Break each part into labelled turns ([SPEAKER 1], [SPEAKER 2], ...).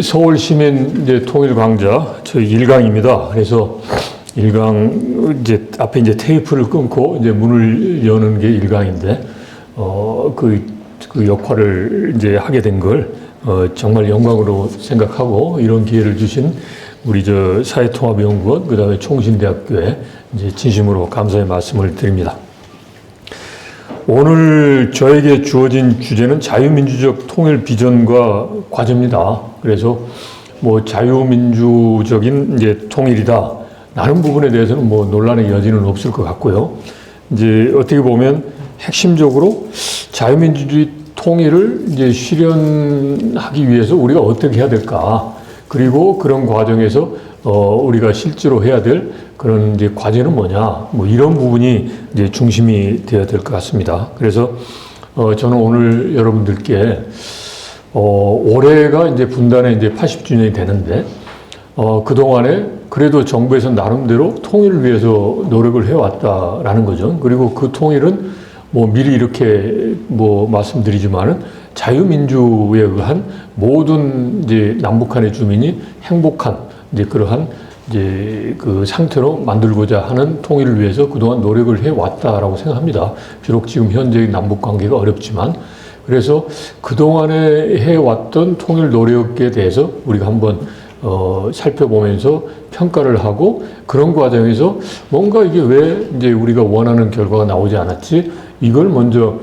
[SPEAKER 1] 서울시민 이제 통일 강좌 저희 1강입니다. 그래서 1강 이제 앞에 이제 테이프를 끊고 이제 문을 여는 게 1강인데 그 역할을 이제 하게 된 걸 정말 영광으로 생각하고 이런 기회를 주신 우리 저 사회통합연구원 그다음에 총신대학교에 이제 진심으로 감사의 말씀을 드립니다. 오늘 저에게 주어진 주제는 자유민주적 통일 비전과 과제입니다. 그래서 뭐 자유민주적인 이제 통일이다. 라는 부분에 대해서는 뭐 논란의 여지는 없을 것 같고요. 이제 어떻게 보면 핵심적으로 자유민주주의 통일을 이제 실현하기 위해서 우리가 어떻게 해야 될까? 그리고 그런 과정에서 우리가 실제로 해야 될 그런 이제 과제는 뭐냐? 뭐 이런 부분이 이제 중심이 되어야 될 것 같습니다. 그래서 저는 오늘 여러분들께 올해가 이제 분단의 이제 80주년이 되는데 그동안에 그래도 정부에서 나름대로 통일을 위해서 노력을 해왔다라는 거죠. 그리고 그 통일은 뭐 미리 이렇게 뭐 말씀드리지만은 자유민주에 의한 모든 이제 남북한의 주민이 행복한 이제 그러한 이제 그 상태로 만들고자 하는 통일을 위해서 그동안 노력을 해왔다라고 생각합니다. 비록 지금 현재 남북 관계가 어렵지만 그래서 그동안에 해왔던 통일 노력에 대해서 우리가 한번 살펴보면서 평가를 하고 그런 과정에서 뭔가 이게 왜 이제 우리가 원하는 결과가 나오지 않았지 이걸 먼저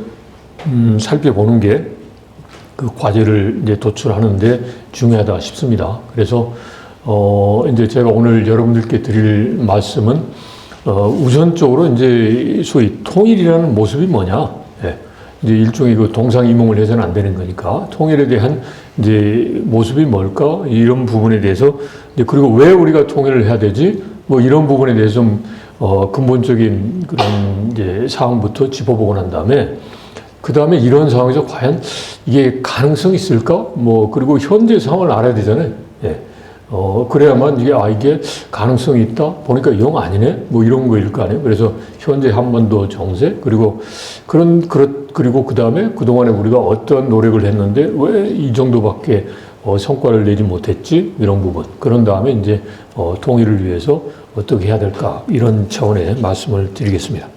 [SPEAKER 1] 살펴보는 게 그 과제를 이제 도출하는데 중요하다 싶습니다. 그래서 이제 제가 오늘 여러분들께 드릴 말씀은 우선적으로 이제 소위 통일이라는 모습이 뭐냐, 예. 이제 일종의 그 동상이몽을 해서는 안 되는 거니까 통일에 대한 이제 모습이 뭘까 이런 부분에 대해서 이제 그리고 왜 우리가 통일을 해야 되지 뭐 이런 부분에 대해서 좀 근본적인 그런 이제 사항부터 짚어보고 난 다음에 그 다음에 이런 상황에서 과연 이게 가능성이 있을까 뭐 그리고 현재 상황을 알아야 되잖아요. 예. 그래야만 이게 가능성이 있다 보니까 영 아니네 뭐 이런 거일 거 아니에요. 그래서 현재 한반도 정세 그리고 그리고 그 다음에 그동안에 우리가 어떤 노력을 했는데 왜 이 정도밖에 성과를 내지 못했지 이런 부분 그런 다음에 이제 통일을 위해서 어떻게 해야 될까 이런 차원의 말씀을 드리겠습니다.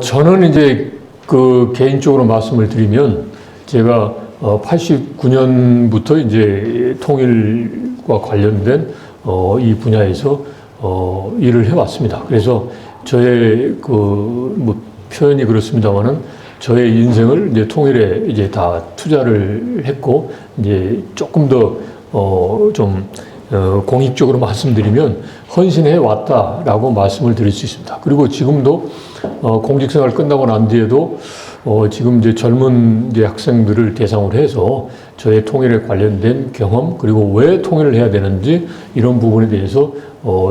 [SPEAKER 1] 저는 이제 그 개인적으로 말씀을 드리면 제가 89년부터 이제 통일과 관련된 이 분야에서 일을 해왔습니다. 그래서 저의 뭐 표현이 그렇습니다만은 저의 인생을 이제 통일에 이제 다 투자를 했고 이제 조금 더 좀 공익적으로 말씀드리면 헌신해 왔다라고 말씀을 드릴 수 있습니다. 그리고 지금도 공직생활 끝나고 난 뒤에도 지금 이제 젊은 이제 학생들을 대상으로 해서 저의 통일에 관련된 경험 그리고 왜 통일을 해야 되는지 이런 부분에 대해서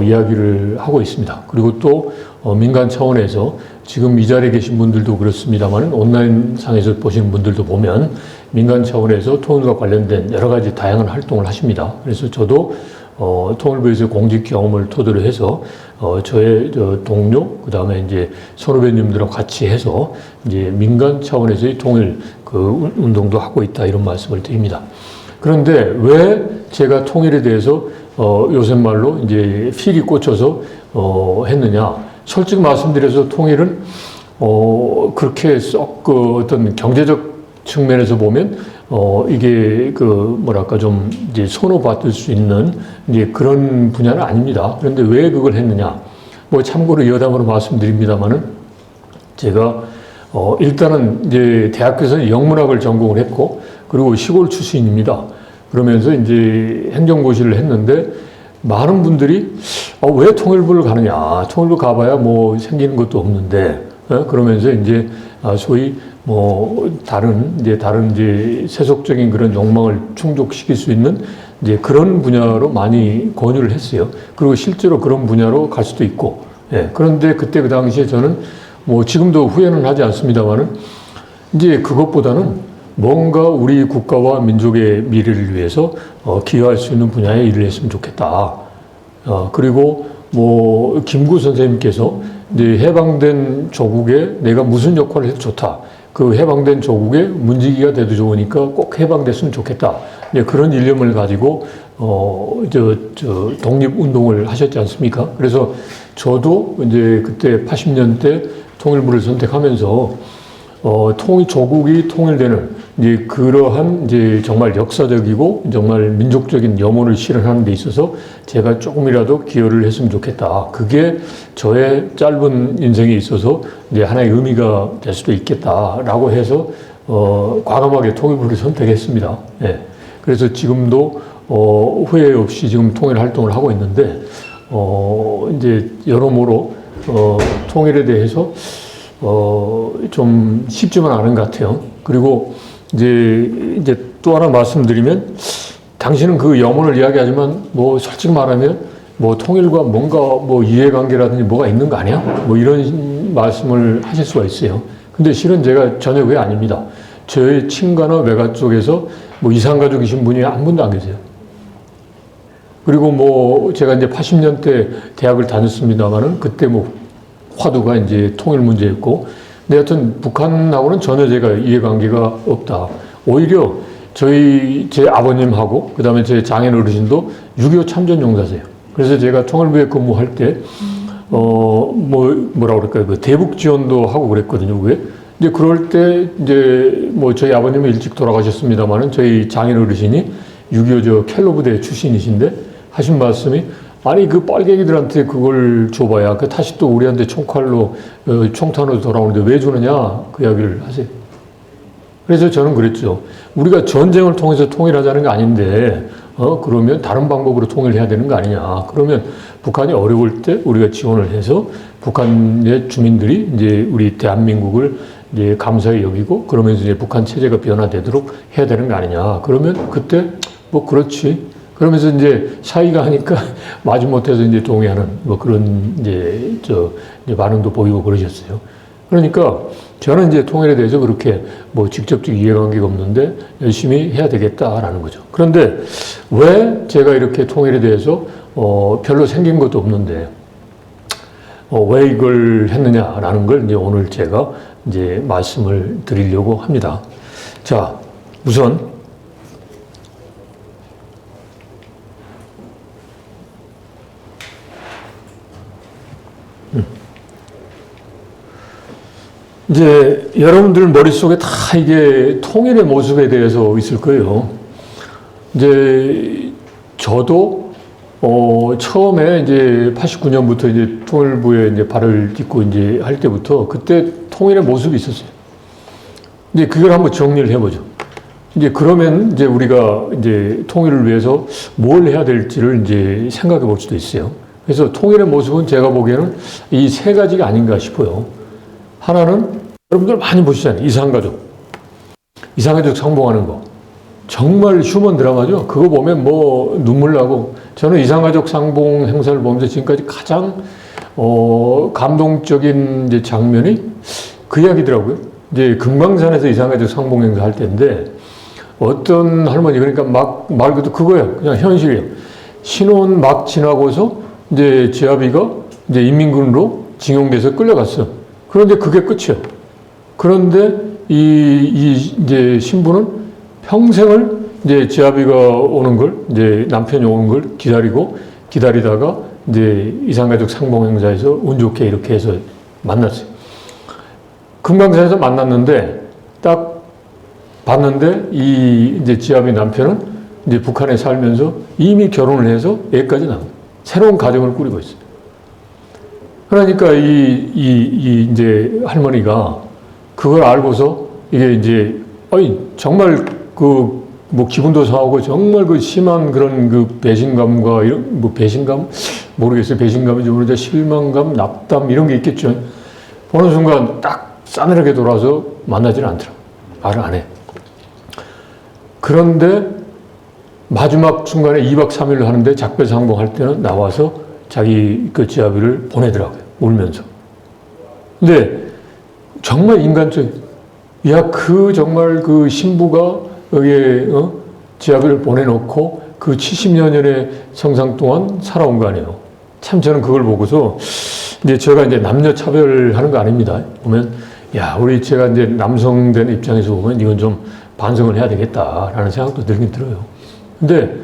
[SPEAKER 1] 이야기를 하고 있습니다. 그리고 또 민간 차원에서 지금 이 자리에 계신 분들도 그렇습니다만 온라인 상에서 보시는 분들도 보면 민간 차원에서 통일과 관련된 여러 가지 다양한 활동을 하십니다. 그래서 저도 통일부에서 공직 경험을 토대로 해서 저의 동료 그다음에 이제 선후배님들하고 같이 해서 이제 민간 차원에서의 통일 그 운동도 하고 있다 이런 말씀을 드립니다. 그런데 왜 제가 통일에 대해서 요새 말로 이제 필이 꽂혀서 했느냐? 솔직히 말씀드려서 통일은 그렇게 썩 그 어떤 경제적 측면에서 보면 이게 그 뭐랄까 좀 이제 선호받을 수 있는 이제 그런 분야는 아닙니다. 그런데 왜 그걸 했느냐? 뭐 참고로 여담으로 말씀드립니다만은 제가 일단은 이제 대학교에서 영문학을 전공을 했고 그리고 시골 출신입니다. 그러면서 이제 행정고시를 했는데 많은 분들이 왜 통일부를 가느냐? 통일부 가봐야 뭐 생기는 것도 없는데 그러면서 이제 소위 뭐 다른 이제 세속적인 그런 욕망을 충족시킬 수 있는 이제 그런 분야로 많이 권유를 했어요. 그리고 실제로 그런 분야로 갈 수도 있고, 예. 그런데 그때 그 당시에 저는 뭐 지금도 후회는 하지 않습니다만은 이제 그것보다는 뭔가 우리 국가와 민족의 미래를 위해서 기여할 수 있는 분야에 일을 했으면 좋겠다. 그리고 뭐 김구 선생님께서 이제 해방된 조국에 내가 무슨 역할을 해도 좋다. 그 해방된 조국의 문지기가 돼도 좋으니까 꼭 해방됐으면 좋겠다. 이제 그런 일념을 가지고 독립운동을 하셨지 않습니까? 그래서 저도 이제 그때 80년대 통일부를 선택하면서 조국이 통일되는 이제 그러한 이제 정말 역사적이고 정말 민족적인 염원을 실현하는 데 있어서 제가 조금이라도 기여를 했으면 좋겠다. 그게 저의 짧은 인생에 있어서 이제 하나의 의미가 될 수도 있겠다라고 해서 과감하게 통일부를 선택했습니다. 예. 그래서 지금도 후회 없이 지금 통일 활동을 하고 있는데 이제 여러모로 통일에 대해서 좀 쉽지만 않은 것 같아요. 그리고 이제 또 하나 말씀드리면, 당신은 그 염원을 이야기하지만, 뭐, 솔직히 말하면, 뭐, 통일과 뭔가 뭐, 이해관계라든지 뭐가 있는 거 아니야? 뭐, 이런 말씀을 하실 수가 있어요. 근데 실은 제가 전혀 그게 아닙니다. 저의 친가나 외가 쪽에서 뭐, 이산가족이신 분이 한 분도 안 계세요. 그리고 뭐, 제가 이제 80년대 대학을 다녔습니다만은, 그때 뭐, 화두가 이제 통일 문제였고, 근데 하여튼 북한하고는 전혀 제가 이해관계가 없다. 오히려 제 아버님하고 그 다음에 제 장인 어르신도 6.25 참전 용사세요. 그래서 제가 통일부에 근무할 때, 뭐라 그럴까요? 그 대북 지원도 하고 그랬거든요, 그게. 이제 그럴 때, 이제 뭐 저희 아버님은 일찍 돌아가셨습니다만은 저희 장인 어르신이 6.25 켈로 부대 출신이신데 하신 말씀이, 아니, 그 빨갱이들한테 그걸 줘봐야 다시 또 우리한테 총칼로, 총탄으로 돌아오는데 왜 주느냐, 그 이야기를 하세요. 그래서 저는 그랬죠. 우리가 전쟁을 통해서 통일하자는 게 아닌데, 그러면 다른 방법으로 통일해야 되는 거 아니냐. 그러면 북한이 어려울 때 우리가 지원을 해서 북한의 주민들이 이제 우리 대한민국을 이제 감사히 여기고, 그러면서 이제 북한 체제가 변화되도록 해야 되는 거 아니냐. 그러면 그때 뭐 그렇지. 그러면서 이제 사이가 하니까 마지못해서 이제 동의하는 뭐 그런 이제 반응도 보이고 그러셨어요. 그러니까 저는 이제 통일에 대해서 그렇게 뭐 직접적 이해관계가 없는데 열심히 해야 되겠다라는 거죠. 그런데 왜 제가 이렇게 통일에 대해서 별로 생긴 것도 없는데 왜 이걸 했느냐라는 걸 이제 오늘 제가 이제 말씀을 드리려고 합니다. 자, 우선 이제 여러분들 머릿속에 다 이게 통일의 모습에 대해서 있을 거예요. 이제 저도 처음에 이제 89년부터 이제 통일부에 이제 발을 딛고 이제 할 때부터 그때 통일의 모습이 있었어요. 이제 그걸 한번 정리를 해보죠. 이제 그러면 이제 우리가 이제 통일을 위해서 뭘 해야 될지를 이제 생각해 볼 수도 있어요. 그래서 통일의 모습은 제가 보기에는 이 세 가지가 아닌가 싶어요. 하나는 여러분들 많이 보시잖아요. 이산가족 상봉하는 거. 정말 휴먼 드라마죠. 그거 보면 뭐 눈물 나고, 저는 이산가족 상봉 행사를 보면서 지금까지 가장 감동적인 이제 장면이 그 이야기더라고요. 이제 금강산에서 이산가족 상봉 행사 할 때인데 어떤 할머니, 그러니까 말 그대로 그거예요. 그냥 현실이에요. 신혼 막 지나고서 이제 제 아비가 이제 인민군으로 징용돼서 끌려갔어. 그런데 그게 끝이에요. 그런데 이제 신부는 평생을 이제 제 아비가 오는 걸, 이제 남편이 오는 걸 기다리다가 이제 이산가족 상봉 행사에서 운 좋게 이렇게 해서 만났어요. 금강산에서 만났는데 딱 봤는데 이제 제 아비 남편은 이제 북한에 살면서 이미 결혼을 해서 애까지 낳은 새로운 가정을 꾸리고 있어요. 그러니까 이제 할머니가 그걸 알고서 이게 이제, 정말 뭐 기분도 상하고 정말 그 심한 그런 그 배신감과 이런, 뭐 배신감? 모르겠어요. 배신감인지 모르는데 실망감, 낙담 이런 게 있겠죠. 보는 순간 딱 싸늘하게 돌아서 만나지는 않더라고요. 말을 안 해. 그런데 마지막 순간에 2박 3일을 하는데 작별상봉할 때는 나와서 자기 그 지아비를 보내더라고요. 울면서. 근데 정말 인간적인, 정말 그 신부가 여기에, 지아비를 보내놓고 그 70여년의 성상 동안 살아온 거 아니에요. 참 저는 그걸 보고서 이제 제가 이제 남녀 차별하는 거 아닙니다. 보면 야, 제가 이제 남성된 입장에서 보면 이건 좀 반성을 해야 되겠다라는 생각도 들긴 들어요. 근데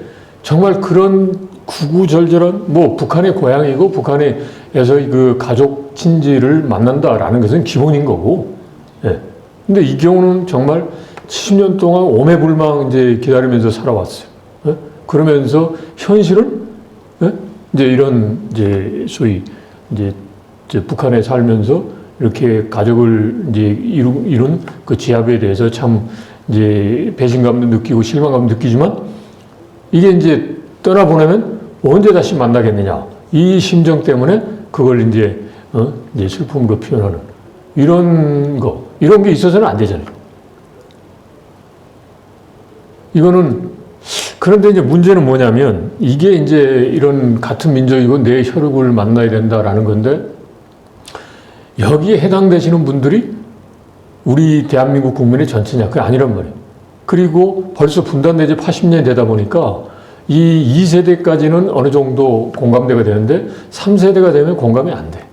[SPEAKER 1] 정말 그런 구구절절한, 북한의 고향이고 북한에서 그 가족 친지를 만난다라는 것은 기본인 거고, 예. 근데 이 경우는 정말 70년 동안 오매불망 이제 기다리면서 살아왔어요. 예? 그러면서 현실은, 예? 이제 이런, 이제 소위, 이제 북한에 살면서 이렇게 가족을 이제 이룬 그 지압에 대해서 참 이제 배신감도 느끼고 실망감도 느끼지만 이게 이제 떠나보내면 언제 다시 만나겠느냐. 이 심정 때문에 그걸 이제 슬픔으로 표현하는 이런 게 있어서는 안 되잖아요. 이거는, 그런데 이제 문제는 뭐냐면 이게 이제 이런 같은 민족이고 내 혈육을 만나야 된다라는 건데 여기에 해당되시는 분들이 우리 대한민국 국민의 전체냐? 그게 아니란 말이에요. 그리고 벌써 분단된 지 80년이 되다 보니까 이 2세대까지는 어느 정도 공감대가 되는데 3세대가 되면 공감이 안 돼.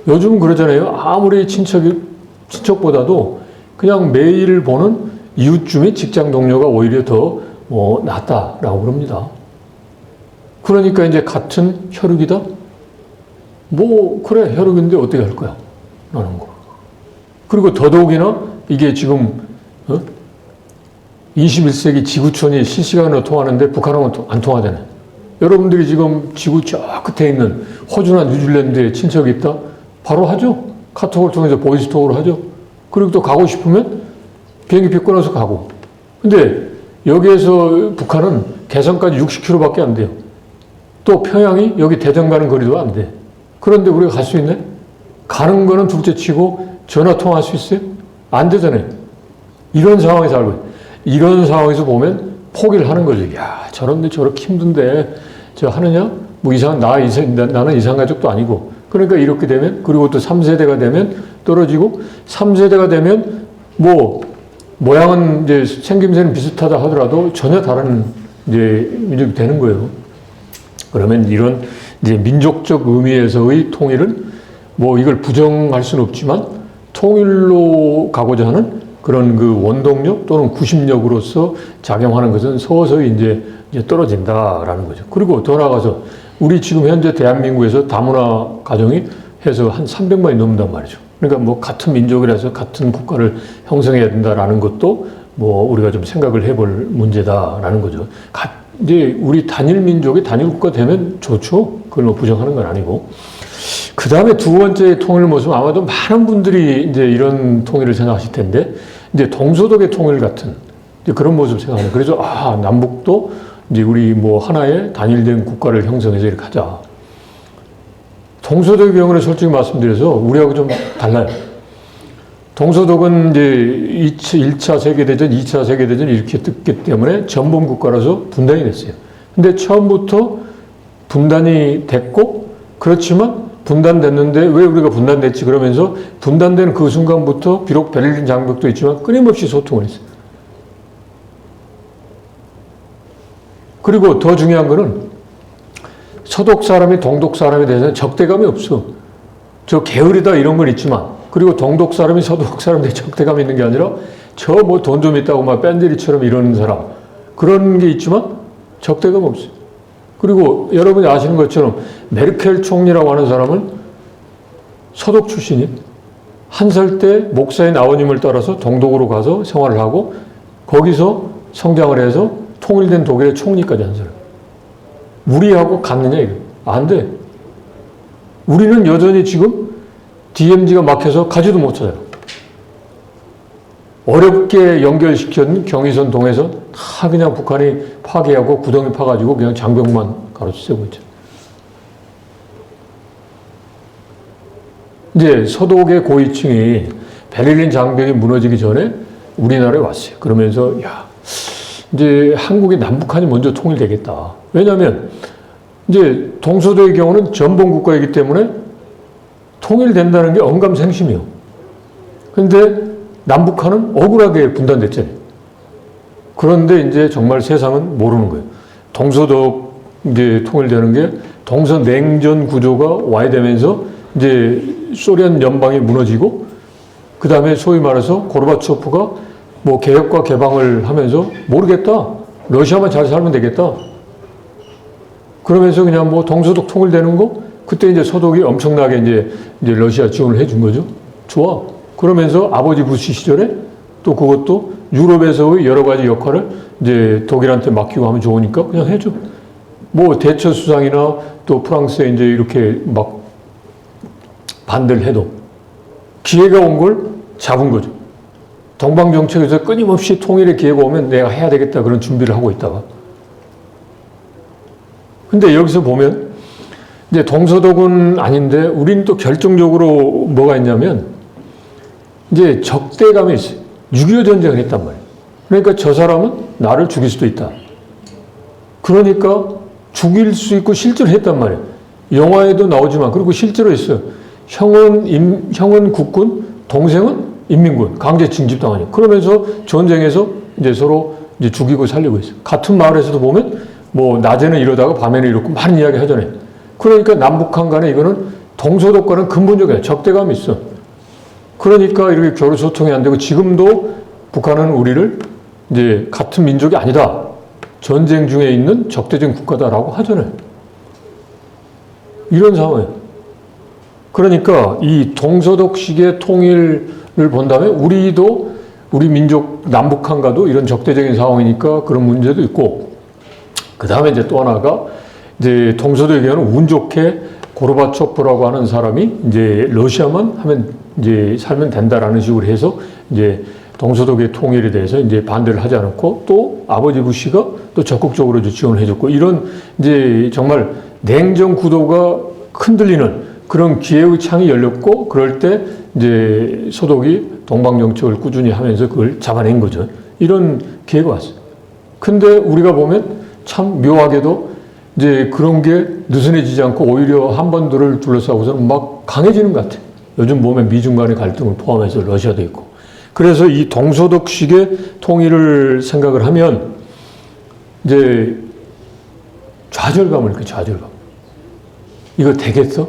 [SPEAKER 1] 요즘은 그러잖아요. 아무리 친척보다도 그냥 매일 보는 이웃 및 직장 동료가 오히려 더 낫다라고 그럽니다. 그러니까 이제 같은 혈육이다? 그래, 혈육인데 어떻게 할 거야? 라는 거. 그리고 더더욱이나 이게 지금 21세기 지구촌이 실시간으로 통하는데 북한하고는 안 통하잖아요. 여러분들이 지금 지구 저 끝에 있는 호주나 뉴질랜드에 친척이 있다? 바로 하죠. 카톡을 통해서 보이스톡으로 하죠. 그리고 또 가고 싶으면 비행기표 끊어서 가고. 근데 여기에서 북한은 개성까지 60km밖에 안 돼요. 또 평양이 여기 대전 가는 거리도 안 돼. 그런데 우리가 갈 수 있네? 가는 거는 둘째 치고 전화 통화할 수 있어요? 안 되잖아요. 이런 상황에서 알고 있어요. 이런 상황에서 보면 포기를 하는 거죠. 야, 저런데 저렇게 힘든데 저 하느냐? 나는 이상 가족도 아니고. 그러니까 이렇게 되면, 그리고 또 3세대가 되면 떨어지고, 3세대가 되면 모양은 이제 생김새는 비슷하다 하더라도 전혀 다른 이제 민족이 되는 거예요. 그러면 이런 이제 민족적 의미에서의 통일은 이걸 부정할 수는 없지만 통일로 가고자 하는 그런 그 원동력 또는 구심력으로서 작용하는 것은 서서히 이제 떨어진다라는 거죠. 그리고 더 나아가서 우리 지금 현재 대한민국에서 다문화 가정이 해서 한 300만이 넘는단 말이죠. 그러니까 같은 민족이라서 같은 국가를 형성해야 된다라는 것도 우리가 좀 생각을 해볼 문제다라는 거죠. 이제 우리 단일 민족이 단일 국가 되면 좋죠. 그걸 부정하는 건 아니고. 그 다음에 두 번째 통일 모습은 아마도 많은 분들이 이제 이런 통일을 생각하실 텐데, 이제 동서독의 통일 같은 이제 그런 모습을 생각하는. 그래서 남북도 이제 우리 하나의 단일된 국가를 형성해서 이렇게 하자. 동서독의 경우는 솔직히 말씀드려서 우리하고 좀 달라요. 동서독은 이제 1차 세계대전, 2차 세계대전 이렇게 뜯기 때문에 전범 국가라서 분단이 됐어요. 근데 처음부터 분단이 됐고, 그렇지만 분단됐는데 왜 우리가 분단됐지? 그러면서 분단된 그 순간부터 비록 베를린 장벽도 있지만 끊임없이 소통을 했어요. 그리고 더 중요한 거는 서독 사람이 동독 사람에 대해서는 적대감이 없어. 저 게으르다 이런 건 있지만, 그리고 동독 사람이 서독 사람한테 적대감이 있는 게 아니라 저 돈 좀 있다고 막 뺀들이처럼 이러는 사람, 그런 게 있지만 적대감 없어요. 그리고 여러분이 아시는 것처럼 메르켈 총리라고 하는 사람은 서독 출신이 한 살 때 목사인 아버님을 따라서 동독으로 가서 생활을 하고 거기서 성장을 해서 통일된 독일의 총리까지 한 사람. 우리하고 같느냐 이거? 안 돼. 우리는 여전히 지금 DMZ가 막혀서 가지도 못해요. 어렵게 연결시킨 경의선, 동해선 다 그냥 북한이 파괴하고 구덩이 파가지고 그냥 장벽만 가로채고 있죠. 이제 서독의 고위층이 베를린 장벽이 무너지기 전에 우리나라에 왔어요. 그러면서 이제 한국이 남북한이 먼저 통일되겠다. 왜냐하면 이제 동서독의 경우는 전범 국가이기 때문에 통일된다는 게 언감생심이요. 근데 남북한은 억울하게 분단됐잖아요. 그런데 이제 정말 세상은 모르는 거예요. 동서독 이제 통일되는 게 동서냉전 구조가 와야 되면서 이제 소련 연방이 무너지고 그 다음에 소위 말해서 고르바초프가 뭐 개혁과 개방을 하면서 모르겠다. 러시아만 잘 살면 되겠다. 그러면서 그냥 뭐 동서독 통일되는 거 그때 이제 서독이 엄청나게 이제 러시아 지원을 해준 거죠. 좋아. 그러면서 아버지 부시 시절에 또 그것도 유럽에서의 여러 가지 역할을 이제 독일한테 맡기고 하면 좋으니까 그냥 해줘. 뭐 대처 수상이나 또 프랑스에 이제 이렇게 막 반대를 해도 기회가 온 걸 잡은 거죠. 동방정책에서 끊임없이 통일의 기회가 오면 내가 해야 되겠다 그런 준비를 하고 있다가. 근데 여기서 보면 이제 동서독은 아닌데 우리는 또 결정적으로 뭐가 있냐면 이제 적대감이 있어요. 6.25 전쟁을 했단 말이에요. 그러니까 저 사람은 나를 죽일 수도 있다. 그러니까 죽일 수 있고 실제로 했단 말이에요. 영화에도 나오지만 그리고 실제로 있어요. 형은 국군, 동생은 인민군, 강제 징집당하니. 그러면서 전쟁에서 이제 서로 이제 죽이고 살리고 있어요. 같은 마을에서도 보면 뭐 낮에는 이러다가 밤에는 이렇고 많은 이야기 하잖아요. 그러니까 남북한 간에 이거는 동서독과는 근본적이야. 적대감이 있어. 그러니까 이렇게 교류 소통이 안 되고 지금도 북한은 우리를 이제 같은 민족이 아니다. 전쟁 중에 있는 적대적인 국가다라고 하잖아요. 이런 상황이에요. 그러니까 이 동서독식의 통일을 본다면 우리도 우리 민족 남북한과도 이런 적대적인 상황이니까 그런 문제도 있고 그 다음에 이제 또 하나가 이제 동서독에게는 운 좋게 고르바초프라고 하는 사람이 이제 러시아만 하면 이제 살면 된다라는 식으로 해서 이제 동서독의 통일에 대해서 이제 반대를 하지 않았고 또 아버지 부시가 또 적극적으로 지원을 해줬고 이런 이제 정말 냉전 구도가 흔들리는 그런 기회의 창이 열렸고 그럴 때 이제 서독이 동방정책을 꾸준히 하면서 그걸 잡아낸 거죠. 이런 기회가 왔어요. 근데 우리가 보면 참 묘하게도 이제 그런 게 느슨해지지 않고 오히려 한반도를 둘러싸고서는 막 강해지는 것 같아요. 요즘 보면 미중 간의 갈등을 포함해서 러시아도 있고. 그래서 이 동서독식의 통일을 생각을 하면 이제 좌절감을 느껴요. 좌절감. 이거 되겠어?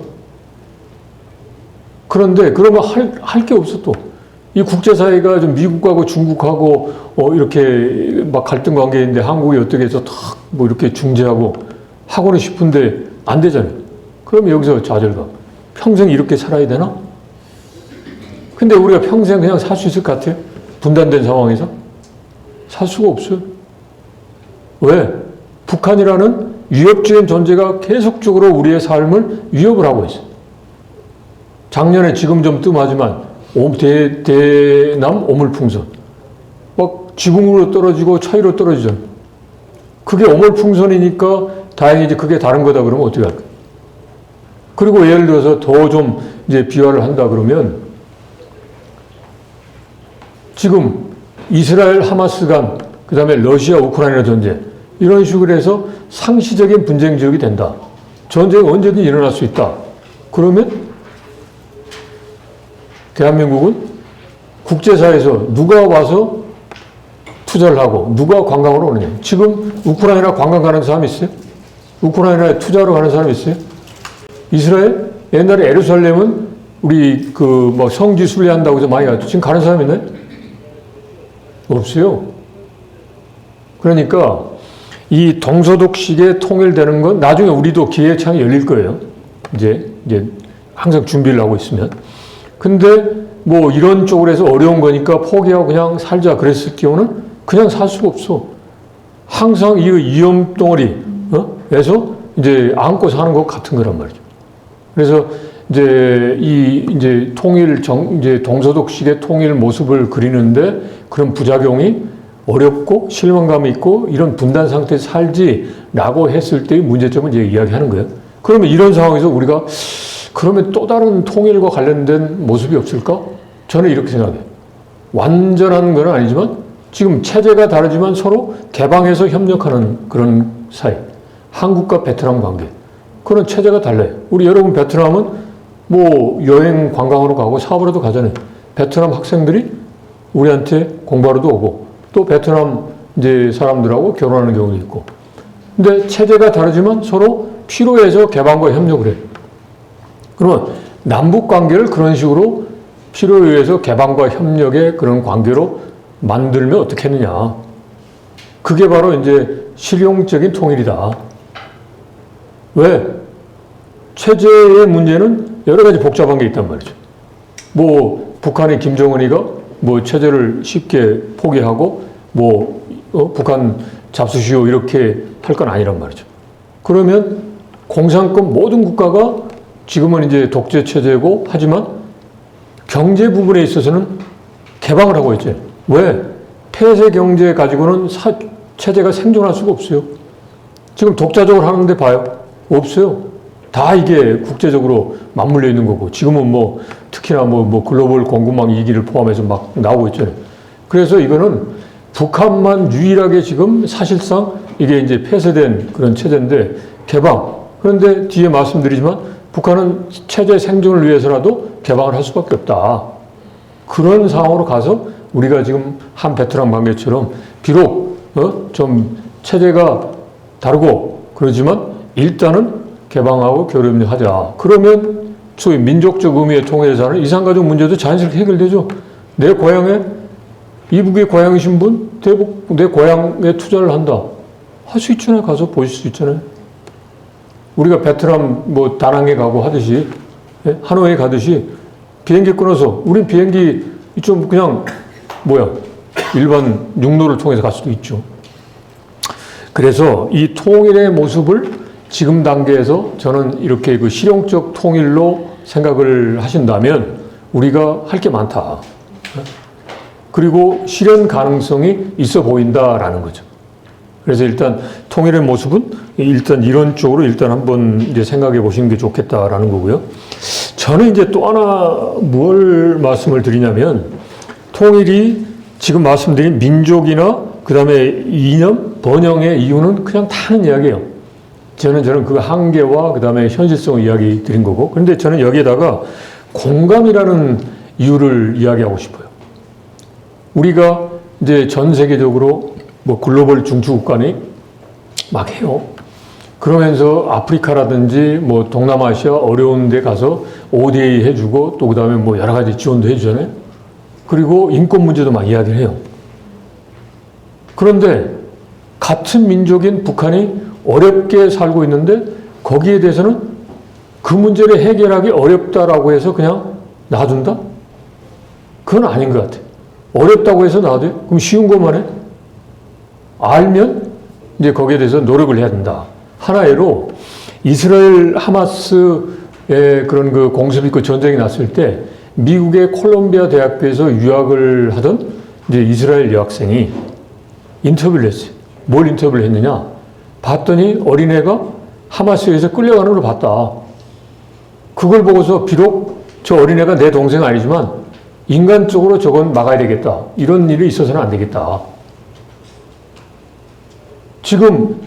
[SPEAKER 1] 그런데 그러면 할 게 없어 또. 이 국제사회가 좀 미국하고 중국하고 이렇게 막 갈등 관계인데 한국이 어떻게 해서 탁 뭐 이렇게 중재하고 하고는 싶은데 안 되잖아요. 그럼 여기서 좌절감. 평생 이렇게 살아야 되나? 근데 우리가 평생 그냥 살 수 있을 것 같아요? 분단된 상황에서? 살 수가 없어요. 왜? 북한이라는 위협적인 존재가 계속적으로 우리의 삶을 위협을 하고 있어요. 작년에 지금 좀 뜸하지만 대남 오물풍선. 막 지붕으로 떨어지고 차이로 떨어지잖아요. 그게 오물풍선이니까 다행이지 그게 다른 거다 그러면 어떻게 할까요? 그리고 예를 들어서 더 좀 이제 비화를 한다 그러면 지금 이스라엘 하마스 간 그 다음에 러시아 우크라이나 전쟁 이런 식으로 해서 상시적인 분쟁 지역이 된다. 전쟁이 언제든 일어날 수 있다. 그러면 대한민국은 국제사회에서 누가 와서 투자를 하고 누가 관광으로 오느냐. 지금 우크라이나 관광 가는 사람이 있어요? 우크라이나에 투자하러 가는 사람이 있어요? 이스라엘? 옛날에 예루살렘은 우리 그 뭐 성지 순례한다고 해서 많이 갔죠. 지금 가는 사람 있나요? 없어요. 그러니까 이 동서독식에 통일되는 건 나중에 우리도 기회의 창이 열릴 거예요. 이제 항상 준비를 하고 있으면. 근데 뭐 이런 쪽으로 해서 어려운 거니까 포기하고 그냥 살자 그랬을 경우는 그냥 살 수가 없어. 항상 이 위험 덩어리에서 이제 안고 사는 것 같은 거란 말이죠. 그래서 이제 통일 이제 동서독식의 통일 모습을 그리는데 그런 부작용이 어렵고 실망감이 있고 이런 분단 상태에서 살지라고 했을 때의 문제점을 이제 이야기하는 거예요. 그러면 이런 상황에서 우리가 그러면 또 다른 통일과 관련된 모습이 없을까? 저는 이렇게 생각해요. 완전한 건 아니지만 지금 체제가 다르지만 서로 개방해서 협력하는 그런 사이. 한국과 베트남 관계. 그런 체제가 달라요. 우리 여러분 베트남은 뭐 여행 관광으로 가고 사업으로도 가잖아요. 베트남 학생들이 우리한테 공부하러도 오고 또 베트남 이제 사람들하고 결혼하는 경우도 있고. 근데 체제가 다르지만 서로 필요해서 개방과 협력을 해요. 그러면 남북 관계를 그런 식으로 필요에 의해서 개방과 협력의 그런 관계로 만들면 어떻겠느냐. 그게 바로 이제 실용적인 통일이다. 왜? 체제의 문제는 여러 가지 복잡한 게 있단 말이죠. 뭐 북한의 김정은이가 뭐 체제를 쉽게 포기하고 북한 잡수시오 이렇게 할 건 아니란 말이죠. 그러면 공산권 모든 국가가 지금은 이제 독재 체제고 하지만 경제 부분에 있어서는 개방을 하고 있죠. 왜? 폐쇄 경제 가지고는 체제가 생존할 수가 없어요. 지금 독자적으로 하는데 봐요. 없어요. 다 이게 국제적으로 맞물려 있는 거고 지금은 뭐 특히나 뭐 글로벌 공급망 2기를 포함해서 막 나오고 있잖아요. 그래서 이거는 북한만 유일하게 지금 사실상 이게 이제 폐쇄된 그런 체제인데 개방. 그런데 뒤에 말씀드리지만 북한은 체제 생존을 위해서라도 개방을 할 수밖에 없다. 그런 상황으로 가서 우리가 지금 한 베트남 관계처럼 비록 좀 체제가 다르고 그러지만 일단은 개방하고 교류협력하자. 그러면 소위 민족적 의미의 통일에서 하는 이산가족 문제도 자연스럽게 해결되죠. 내 고향에 이북의 고향이신 분 내 고향에 투자를 한다. 할 수 있잖아요. 가서 보실 수 있잖아요. 우리가 베트남 뭐 다낭에 가고 하듯이 하노이에 가듯이 비행기 끊어서 우린 비행기 좀 그냥 일반 육로를 통해서 갈 수도 있죠. 그래서 이 통일의 모습을 지금 단계에서 저는 이렇게 그 실용적 통일로 생각을 하신다면 우리가 할 게 많다. 그리고 실현 가능성이 있어 보인다라는 거죠. 그래서 일단 통일의 모습은 일단 이런 쪽으로 일단 한번 이제 생각해 보시는 게 좋겠다라는 거고요. 저는 이제 또 하나 뭘 말씀을 드리냐면 통일이 지금 말씀드린 민족이나 그 다음에 이념, 번영의 이유는 그냥 다른 이야기예요. 저는 그 한계와 그 다음에 현실성 이야기 드린 거고. 그런데 저는 여기에다가 공감이라는 이유를 이야기하고 싶어요. 우리가 이제 전 세계적으로 뭐 글로벌 중추국간이 막 해요. 그러면서 아프리카라든지 뭐 동남아시아 어려운 데 가서 ODA 해주고 또 그 다음에 뭐 여러 가지 지원도 해주잖아요. 그리고 인권 문제도 막 이야기를 해요. 그런데 같은 민족인 북한이 어렵게 살고 있는데 거기에 대해서는 그 문제를 해결하기 어렵다라고 해서 그냥 놔둔다? 그건 아닌 것 같아요. 어렵다고 해서 놔둬요? 그럼 쉬운 것만 해? 알면 이제 거기에 대해서 노력을 해야 된다. 하나 예로 이스라엘 하마스의 그런 그 공습 있고 전쟁이 났을 때 미국의 콜롬비아 대학교에서 유학을 하던 이제 이스라엘 여학생이 인터뷰를 했어요. 뭘 인터뷰를 했느냐? 봤더니 어린애가 하마스에서 끌려가는 걸 봤다. 그걸 보고서 비록 저 어린애가 내 동생 아니지만 인간적으로 저건 막아야 되겠다. 이런 일이 있어서는 안 되겠다. 지금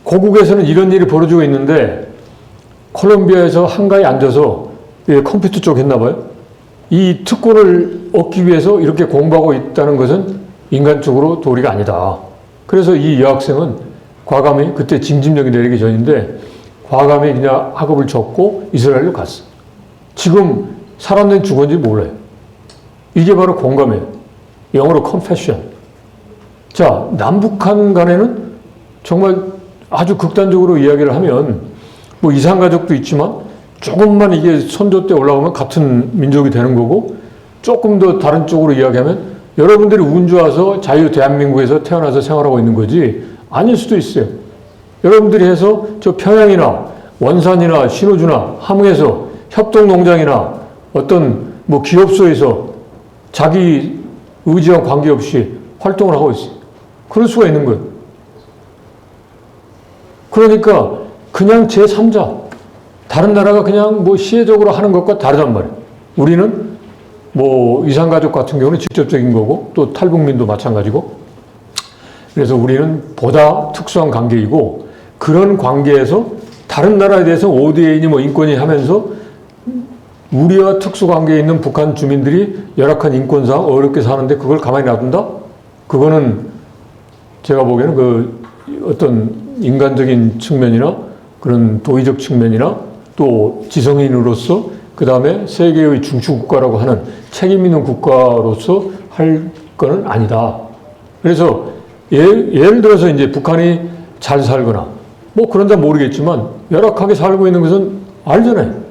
[SPEAKER 1] 고국에서는 이런 일이 벌어지고 있는데 콜롬비아에서 한가에 앉아서 컴퓨터 쪽 했나 봐요. 이 특권을 얻기 위해서 이렇게 공부하고 있다는 것은 인간적으로 도리가 아니다. 그래서 이 여학생은 과감히 그때 징집령이 내리기 전인데 과감히 그냥 학업을 접고 이스라엘로 갔어. 지금 살았는지 죽었는지 몰라요. 이게 바로 공감이에요. 영어로 confession. 자, 남북한 간에는 정말 아주 극단적으로 이야기를 하면 뭐 이산가족도 있지만 조금만 이게 선조 때 올라오면 같은 민족이 되는 거고 조금 더 다른 쪽으로 이야기하면 여러분들이 운 좋아서 자유 대한민국에서 태어나서 생활하고 있는 거지 아닐 수도 있어요. 여러분들이 해서 저 평양이나 원산이나 신호주나 함흥에서 협동농장이나 어떤 뭐 기업소에서 자기 의지와 관계없이 활동을 하고 있어요. 그럴 수가 있는 거예요. 그러니까 그냥 제3자, 다른 나라가 그냥 뭐 시혜적으로 하는 것과 다르단 말이에요. 우리는 뭐 이산가족 같은 경우는 직접적인 거고 또 탈북민도 마찬가지고 그래서 우리는 보다 특수한 관계이고 그런 관계에서 다른 나라에 대해서 ODA니 뭐 인권이 하면서 우리와 특수관계에 있는 북한 주민들이 열악한 인권상 어렵게 사는데 그걸 가만히 놔둔다? 그거는 제가 보기에는 그 어떤 인간적인 측면이나 그런 도의적 측면이나 또 지성인으로서 그 다음에 세계의 중추국가라고 하는 책임 있는 국가로서 할 거는 아니다. 그래서 예를 들어서 이제 북한이 잘 살거나 뭐 그런다 모르겠지만 열악하게 살고 있는 것은 알잖아요.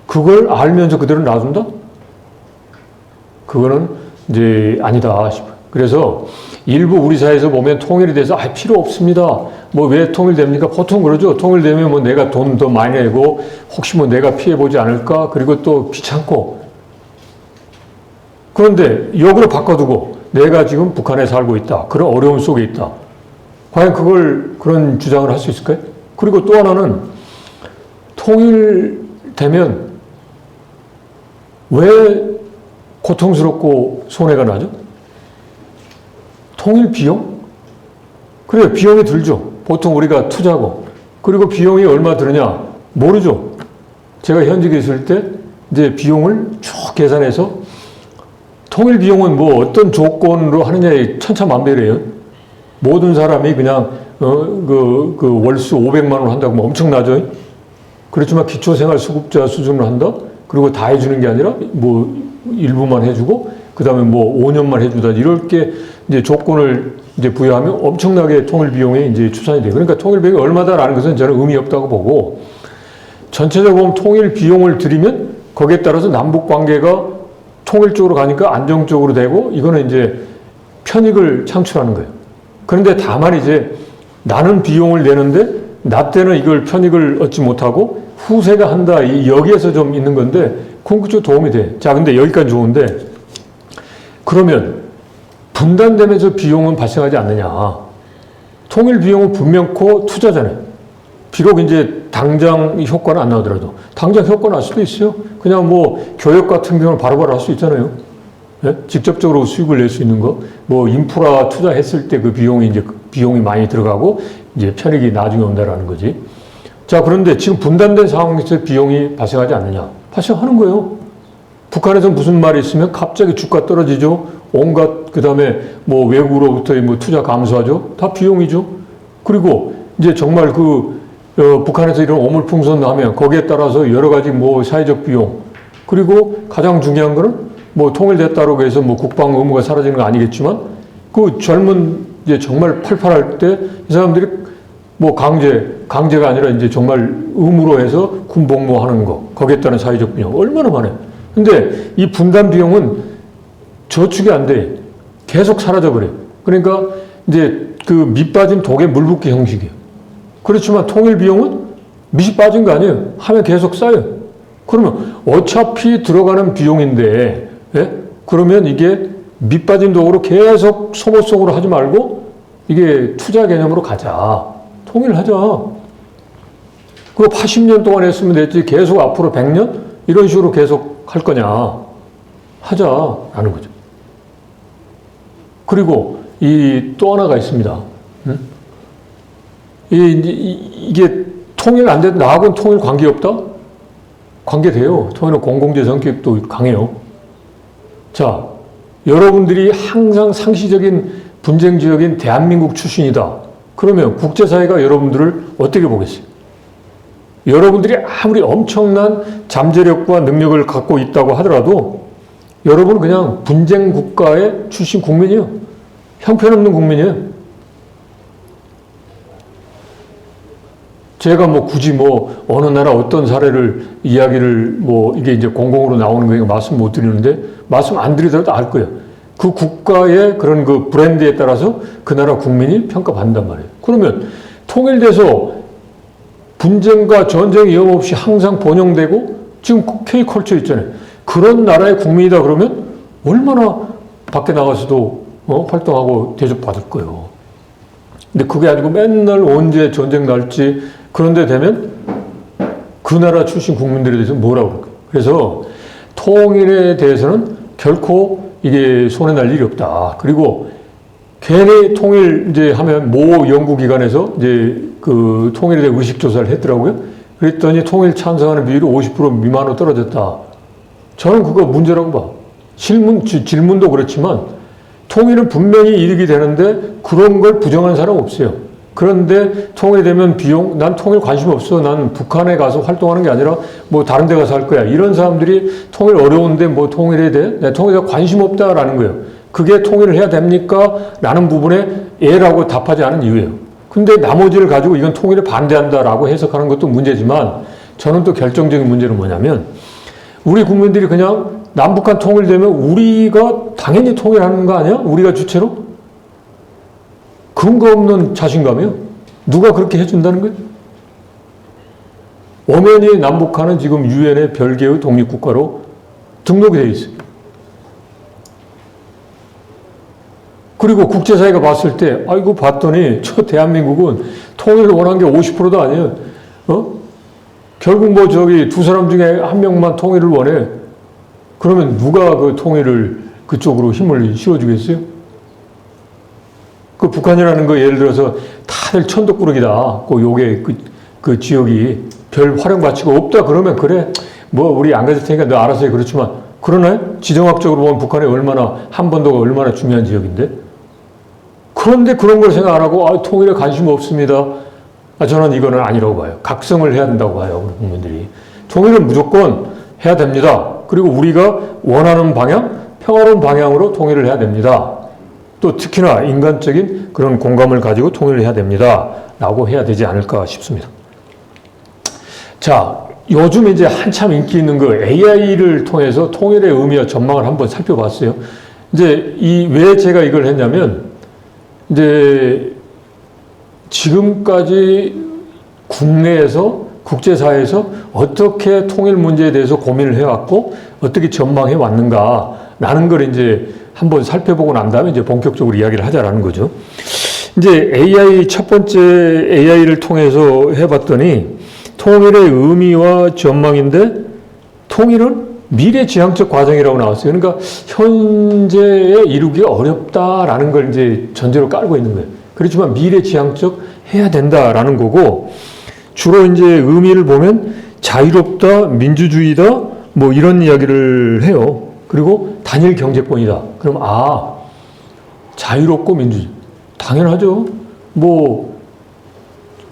[SPEAKER 1] 그걸 알면서 그대로 놔둔다? 그거는 이제 아니다 싶어요. 그래서 일부 우리 사회에서 보면 통일에 대해서 필요 없습니다. 뭐 왜 통일됩니까? 보통 그러죠. 통일되면 뭐 내가 돈 더 많이 내고 혹시 뭐 내가 피해보지 않을까? 그리고 또 귀찮고. 그런데 역으로 바꿔두고 내가 지금 북한에 살고 있다. 그런 어려움 속에 있다. 과연 그런 주장을 할 수 있을까요? 그리고 또 하나는 통일되면 왜 고통스럽고 손해가 나죠? 통일 비용? 그래요. 비용이 들죠. 보통 우리가 투자고. 그리고 비용이 얼마 들으냐? 모르죠. 제가 현직에 있을 때 이제 비용을 쭉 계산해서 통일 비용은 뭐 어떤 조건으로 하느냐에 천차만별이에요. 모든 사람이 그냥 월수 500만 원 한다고 뭐 엄청나죠. 그렇지만 기초생활수급자 수준으로 한다. 그리고 다 해주는 게 아니라 뭐 일부만 해주고 그 다음에 뭐 5년만 해주다 이렇게 이제 조건을 이제 부여하면 엄청나게 통일 비용이 이제 추산이 돼요. 그러니까 통일 비용이 얼마다라는 것은 저는 의미 없다고 보고 전체적으로 보면 통일 비용을 들이면 거기에 따라서 남북 관계가 통일적으로 가니까 안정적으로 되고 이거는 이제 편익을 창출하는 거예요. 그런데 다만 이제 나는 비용을 내는데 나 때는 이걸 편익을 얻지 못하고 후세가 한다. 여기에서 좀 있는 건데 궁극적으로 도움이 돼. 자, 근데 여기까지 좋은데 그러면 분단되면서 비용은 발생하지 않느냐. 통일 비용은 분명코 투자잖아요. 비록 이제 당장 효과는 안 나오더라도 당장 효과 날 수도 있어요. 그냥 뭐 교육 같은 경우는 바로바로 할 수 있잖아요. 네? 직접적으로 수익을 낼 수 있는 거. 뭐 인프라 투자했을 때 그 비용이 이제 비용이 많이 들어가고 이제 편익이 나중에 온다라는 거지. 자, 그런데 지금 분단된 상황에서 비용이 발생하지 않느냐? 발생하는 거예요. 북한에서 무슨 말이 있으면 갑자기 주가 떨어지죠. 온갖 그다음에 뭐 외국으로부터 뭐 투자 감소하죠. 다 비용이죠. 그리고 이제 정말 북한에서 이런 오물풍선하면 거기에 따라서 여러 가지 뭐 사회적 비용 그리고 가장 중요한 거는 뭐 통일됐다고 해서 뭐 국방 의무가 사라지는 거 아니겠지만 그 젊은 이제 정말 팔팔할 때 이 사람들이 뭐 강제가 아니라 이제 정말 의무로 해서 군 복무하는 거 거기에 따른 사회적 비용 얼마나 많아요. 근데 이 분단 비용은 저축이 안 돼. 계속 사라져버려요. 그러니까 이제 그 밑 빠진 독에 물 붓기 형식이에요. 그렇지만 통일 비용은 밑이 빠진 거 아니에요. 하면 계속 쌓여요. 그러면 어차피 들어가는 비용인데, 예? 그러면 이게 밑 빠진 독으로 계속 소모성으로 하지 말고 이게 투자 개념으로 가자. 통일하자. 그거 80년 동안 했으면 됐지. 계속 앞으로 100년? 이런 식으로 계속 할 거냐. 하자라는 거죠. 그리고 또 하나가 있습니다. 응? 이게 통일 안 돼도 나하고는 통일 관계없다? 관계돼요. 통일은 공공재 성격도 강해요. 자, 여러분들이 항상 상시적인 분쟁 지역인 대한민국 출신이다. 그러면 국제사회가 여러분들을 어떻게 보겠어요? 여러분들이 아무리 엄청난 잠재력과 능력을 갖고 있다고 하더라도 여러분은 그냥 분쟁 국가의 출신 국민이에요. 형편없는 국민이에요. 제가 뭐 굳이 뭐 어느 나라 어떤 사례를 이야기를 뭐 이게 이제 공공으로 나오는 거니까 말씀 못 드리는데 말씀 안 드리더라도 알 거예요. 그 국가의 그런 그 브랜드에 따라서 그 나라 국민이 평가받는단 말이에요. 그러면 통일돼서 분쟁과 전쟁 위험 없이 항상 번영되고 지금 K컬처 있잖아요. 그런 나라의 국민이다 그러면 얼마나 밖에 나가서도 활동하고 대접받을 거예요. 근데 그게 아니고 맨날 언제 전쟁 날지 그런데 되면 그 나라 출신 국민들에 대해서 뭐라고 그럴까요? 그래서 통일에 대해서는 결코 이게 손해날 일이 없다. 그리고 괜히 통일 이제 하면 모 연구기관에서 이제 그 통일에 대해 의식조사를 했더라고요. 그랬더니 통일 찬성하는 비율이 50% 미만으로 떨어졌다. 저는 그거 문제라고 봐. 질문도 그렇지만 통일은 분명히 이득이 되는데 그런 걸 부정하는 사람 없어요. 그런데 통일이 되면 비용, 난 통일 관심 없어. 난 북한에 가서 활동하는 게 아니라 뭐 다른 데 가서 할 거야. 이런 사람들이 통일 어려운데 뭐 통일에 대해 내 통일에 관심 없다라는 거예요. 그게 통일을 해야 됩니까? 라는 부분에 예라고 답하지 않은 이유예요. 근데 나머지를 가지고 이건 통일에 반대한다라고 해석하는 것도 문제지만 저는 또 결정적인 문제는 뭐냐면 우리 국민들이 그냥 남북한 통일되면 우리가 당연히 통일하는 거 아니야? 우리가 주체로? 근거 없는 자신감이요. 누가 그렇게 해준다는 거예요? 엄연히 남북한은 지금 유엔의 별개의 독립국가로 등록이 되어 있어요. 그리고 국제사회가 봤을 때, 아이고, 봤더니 저 대한민국은 통일을 원한 게 50%도 아니에요. 결국 뭐 저기 두 사람 중에 한 명만 통일을 원해. 그러면 누가 그 통일을 그쪽으로 힘을 실어주겠어요? 그 북한이라는 거 예를 들어서 다들 천덕꾸러기다. 요게 그 지역이 별 활용가치가 없다. 그러면 그래. 뭐 우리 안 가질 테니까 너 알아서 해. 그렇지만 그러네? 지정학적으로 보면 북한이 얼마나 한반도가 얼마나 중요한 지역인데. 그런데 그런 걸 생각 안 하고 통일에 관심 없습니다. 저는 이거는 아니라고 봐요. 각성을 해야 된다고 봐요. 우리 국민들이. 통일은 무조건 해야 됩니다. 그리고 우리가 원하는 방향, 평화로운 방향으로 통일을 해야 됩니다. 또 특히나 인간적인 그런 공감을 가지고 통일을 해야 됩니다. 라고 해야 되지 않을까 싶습니다. 자, 요즘 이제 한참 인기 있는 그 AI를 통해서 통일의 의미와 전망을 한번 살펴봤어요. 이제 왜 제가 이걸 했냐면, 이제 지금까지 국내에서 국제사회에서 어떻게 통일 문제에 대해서 고민을 해왔고 어떻게 전망해 왔는가라는 걸 이제 한번 살펴보고 난 다음에 이제 본격적으로 이야기를 하자라는 거죠. 이제 AI 첫 번째 AI를 통해서 해봤더니 통일의 의미와 전망인데 통일은 미래지향적 과정이라고 나왔어요. 그러니까 현재에 이루기가 어렵다라는 걸 이제 전제로 깔고 있는 거예요. 그렇지만 미래지향적 해야 된다라는 거고 주로 이제 의미를 보면 자유롭다, 민주주의다, 뭐 이런 이야기를 해요. 그리고 단일 경제권이다. 그럼 자유롭고 민주주의. 당연하죠. 뭐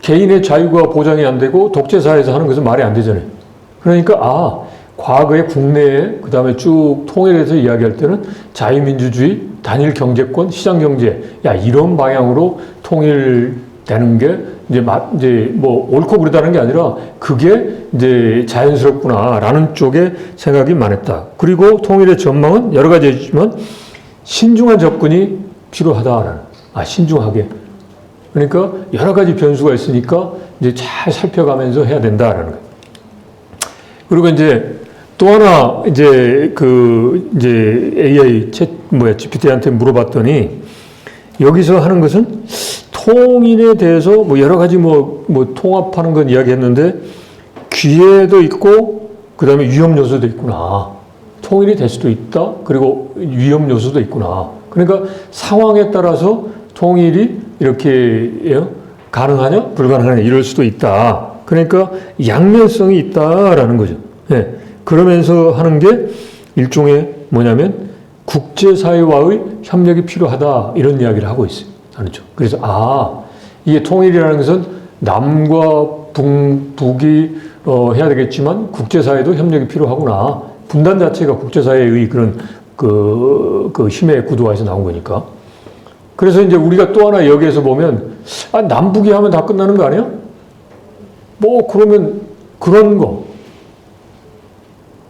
[SPEAKER 1] 개인의 자유가 보장이 안 되고 독재사회에서 하는 것은 말이 안 되잖아요. 그러니까 과거에 국내에 그다음에 쭉 통일해서 이야기할 때는 자유민주주의, 단일 경제권, 시장경제 이런 방향으로 통일되는 게 이제 뭐 옳고 그르다는 게 아니라 그게 이제 자연스럽구나라는 쪽에 생각이 많았다. 그리고 통일의 전망은 여러 가지 있지만 신중한 접근이 필요하다라는. 신중하게. 그러니까 여러 가지 변수가 있으니까 이제 잘 살펴가면서 해야 된다라는 거예요. 그리고 이제 또 하나 이제 AI GPT한테 물어봤더니 여기서 하는 것은 통일에 대해서 뭐 여러 가지 뭐 통합하는 건 이야기했는데 기회도 있고 그다음에 위험 요소도 있구나. 통일이 될 수도 있다. 그리고 위험 요소도 있구나. 그러니까 상황에 따라서 통일이 이렇게 가능하냐 불가능하냐 이럴 수도 있다. 그러니까 양면성이 있다라는 거죠. 네. 그러면서 하는 게 일종의 뭐냐면 국제사회와의 협력이 필요하다 이런 이야기를 하고 있어요. 아니죠. 그래서 이게 통일이라는 것은 남과 북이 해야 되겠지만 국제사회도 협력이 필요하구나. 분단 자체가 국제사회의 그런 그 힘의 구도화에서 나온 거니까. 그래서 이제 우리가 또 하나 여기에서 보면 남북이 하면 다 끝나는 거 아니야? 뭐 그러면 그런 거.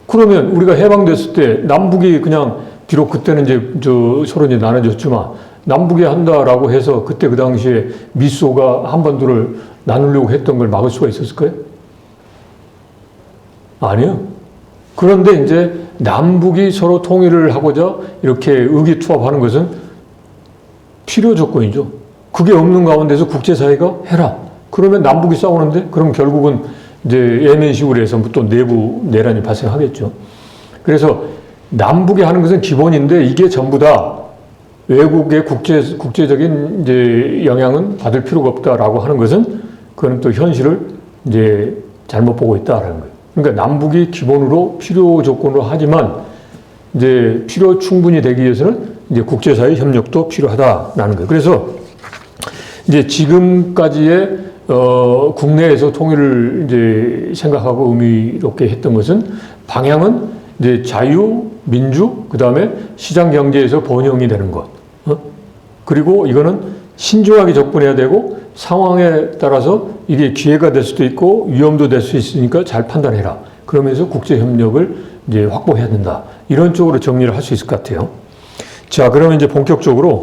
[SPEAKER 1] 그러면 우리가 해방됐을 때 남북이 그냥 비록 그때는 이제 서로 이제 나눠졌지만 남북이 한다라고 해서 그때 그 당시에 미소가 한반도를 나누려고 했던 걸 막을 수가 있었을까요? 아니요. 그런데 이제 남북이 서로 통일을 하고자 이렇게 의기투합하는 것은 필요 조건이죠. 그게 없는 가운데서 국제사회가 해라. 그러면 남북이 싸우는데 그럼 결국은 이제 예멘식으로 해서 또 내부 내란이 발생하겠죠. 그래서 남북이 하는 것은 기본인데 이게 전부 다 외국의 국제적인 이제 영향은 받을 필요가 없다라고 하는 것은 그건 또 현실을 이제 잘못 보고 있다라는 거예요. 그러니까 남북이 기본으로 필요 조건으로 하지만 이제 필요 충분히 되기 위해서는 이제 국제사회 협력도 필요하다라는 거예요. 그래서 이제 지금까지의 국내에서 통일을 이제 생각하고 의미롭게 했던 것은 방향은 이제 자유, 민주, 그 다음에 시장 경제에서 번영이 되는 것. 그리고 이거는 신중하게 접근해야 되고 상황에 따라서 이게 기회가 될 수도 있고 위험도 될 수 있으니까 잘 판단해라. 그러면서 국제 협력을 이제 확보해야 된다. 이런 쪽으로 정리를 할 수 있을 것 같아요. 자, 그러면 이제 본격적으로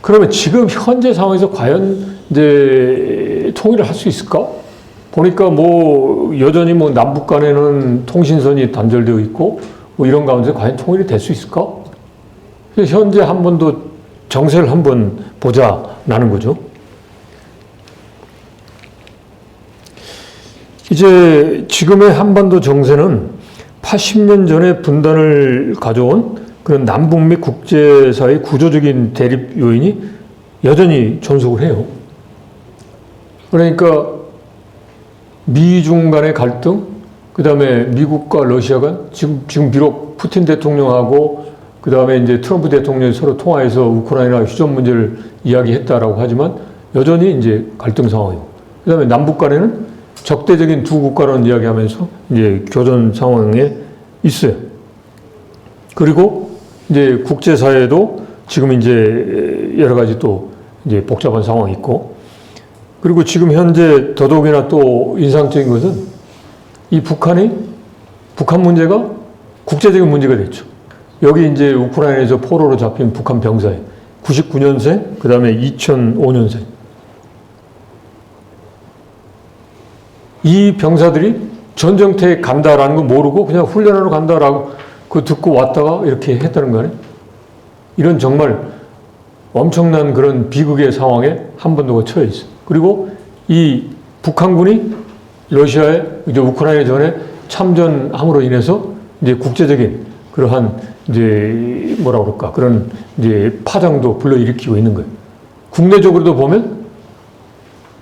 [SPEAKER 1] 그러면 지금 현재 상황에서 과연 이제 통일을 할 수 있을까? 보니까 뭐 여전히 뭐 남북 간에는 통신선이 단절되어 있고 뭐 이런 가운데 과연 통일이 될 수 있을까? 현재 한 번 더 정세를 한번 보자라는 거죠. 이제 지금의 한반도 정세는 80년 전에 분단을 가져온 그런 남북 및 국제사의 구조적인 대립 요인이 여전히 존속을 해요. 그러니까 미중 간의 갈등, 그 다음에 미국과 러시아 간 지금 비록 푸틴 대통령하고 그 다음에 이제 트럼프 대통령이 서로 통화해서 우크라이나 휴전 문제를 이야기했다라고 하지만 여전히 이제 갈등 상황이고, 그 다음에 남북 간에는 적대적인 두 국가라는 이야기하면서 이제 교전 상황에 있어요. 그리고 이제 국제사회도 지금 이제 여러 가지 또 이제 복잡한 상황이 있고, 그리고 지금 현재 더더욱이나 또 인상적인 것은 이 북한 문제가 국제적인 문제가 됐죠. 여기 이제 우크라이나에서 포로로 잡힌 북한 병사예요. 99년생, 그 다음에 2005년생. 이 병사들이 전쟁터에 간다라는 거 모르고 그냥 훈련하러 간다라고 그거 듣고 왔다가 이렇게 했다는 거 아니에요? 이런 정말 엄청난 그런 비극의 상황에 한반도가 처해 있어요. 그리고 이 북한군이 러시아에 이제 우크라이나 전에 참전함으로 인해서 이제 국제적인 그러한 이제 뭐라 그럴까 그런 이제 파장도 불러일으키고 있는 거예요. 국내적으로도 보면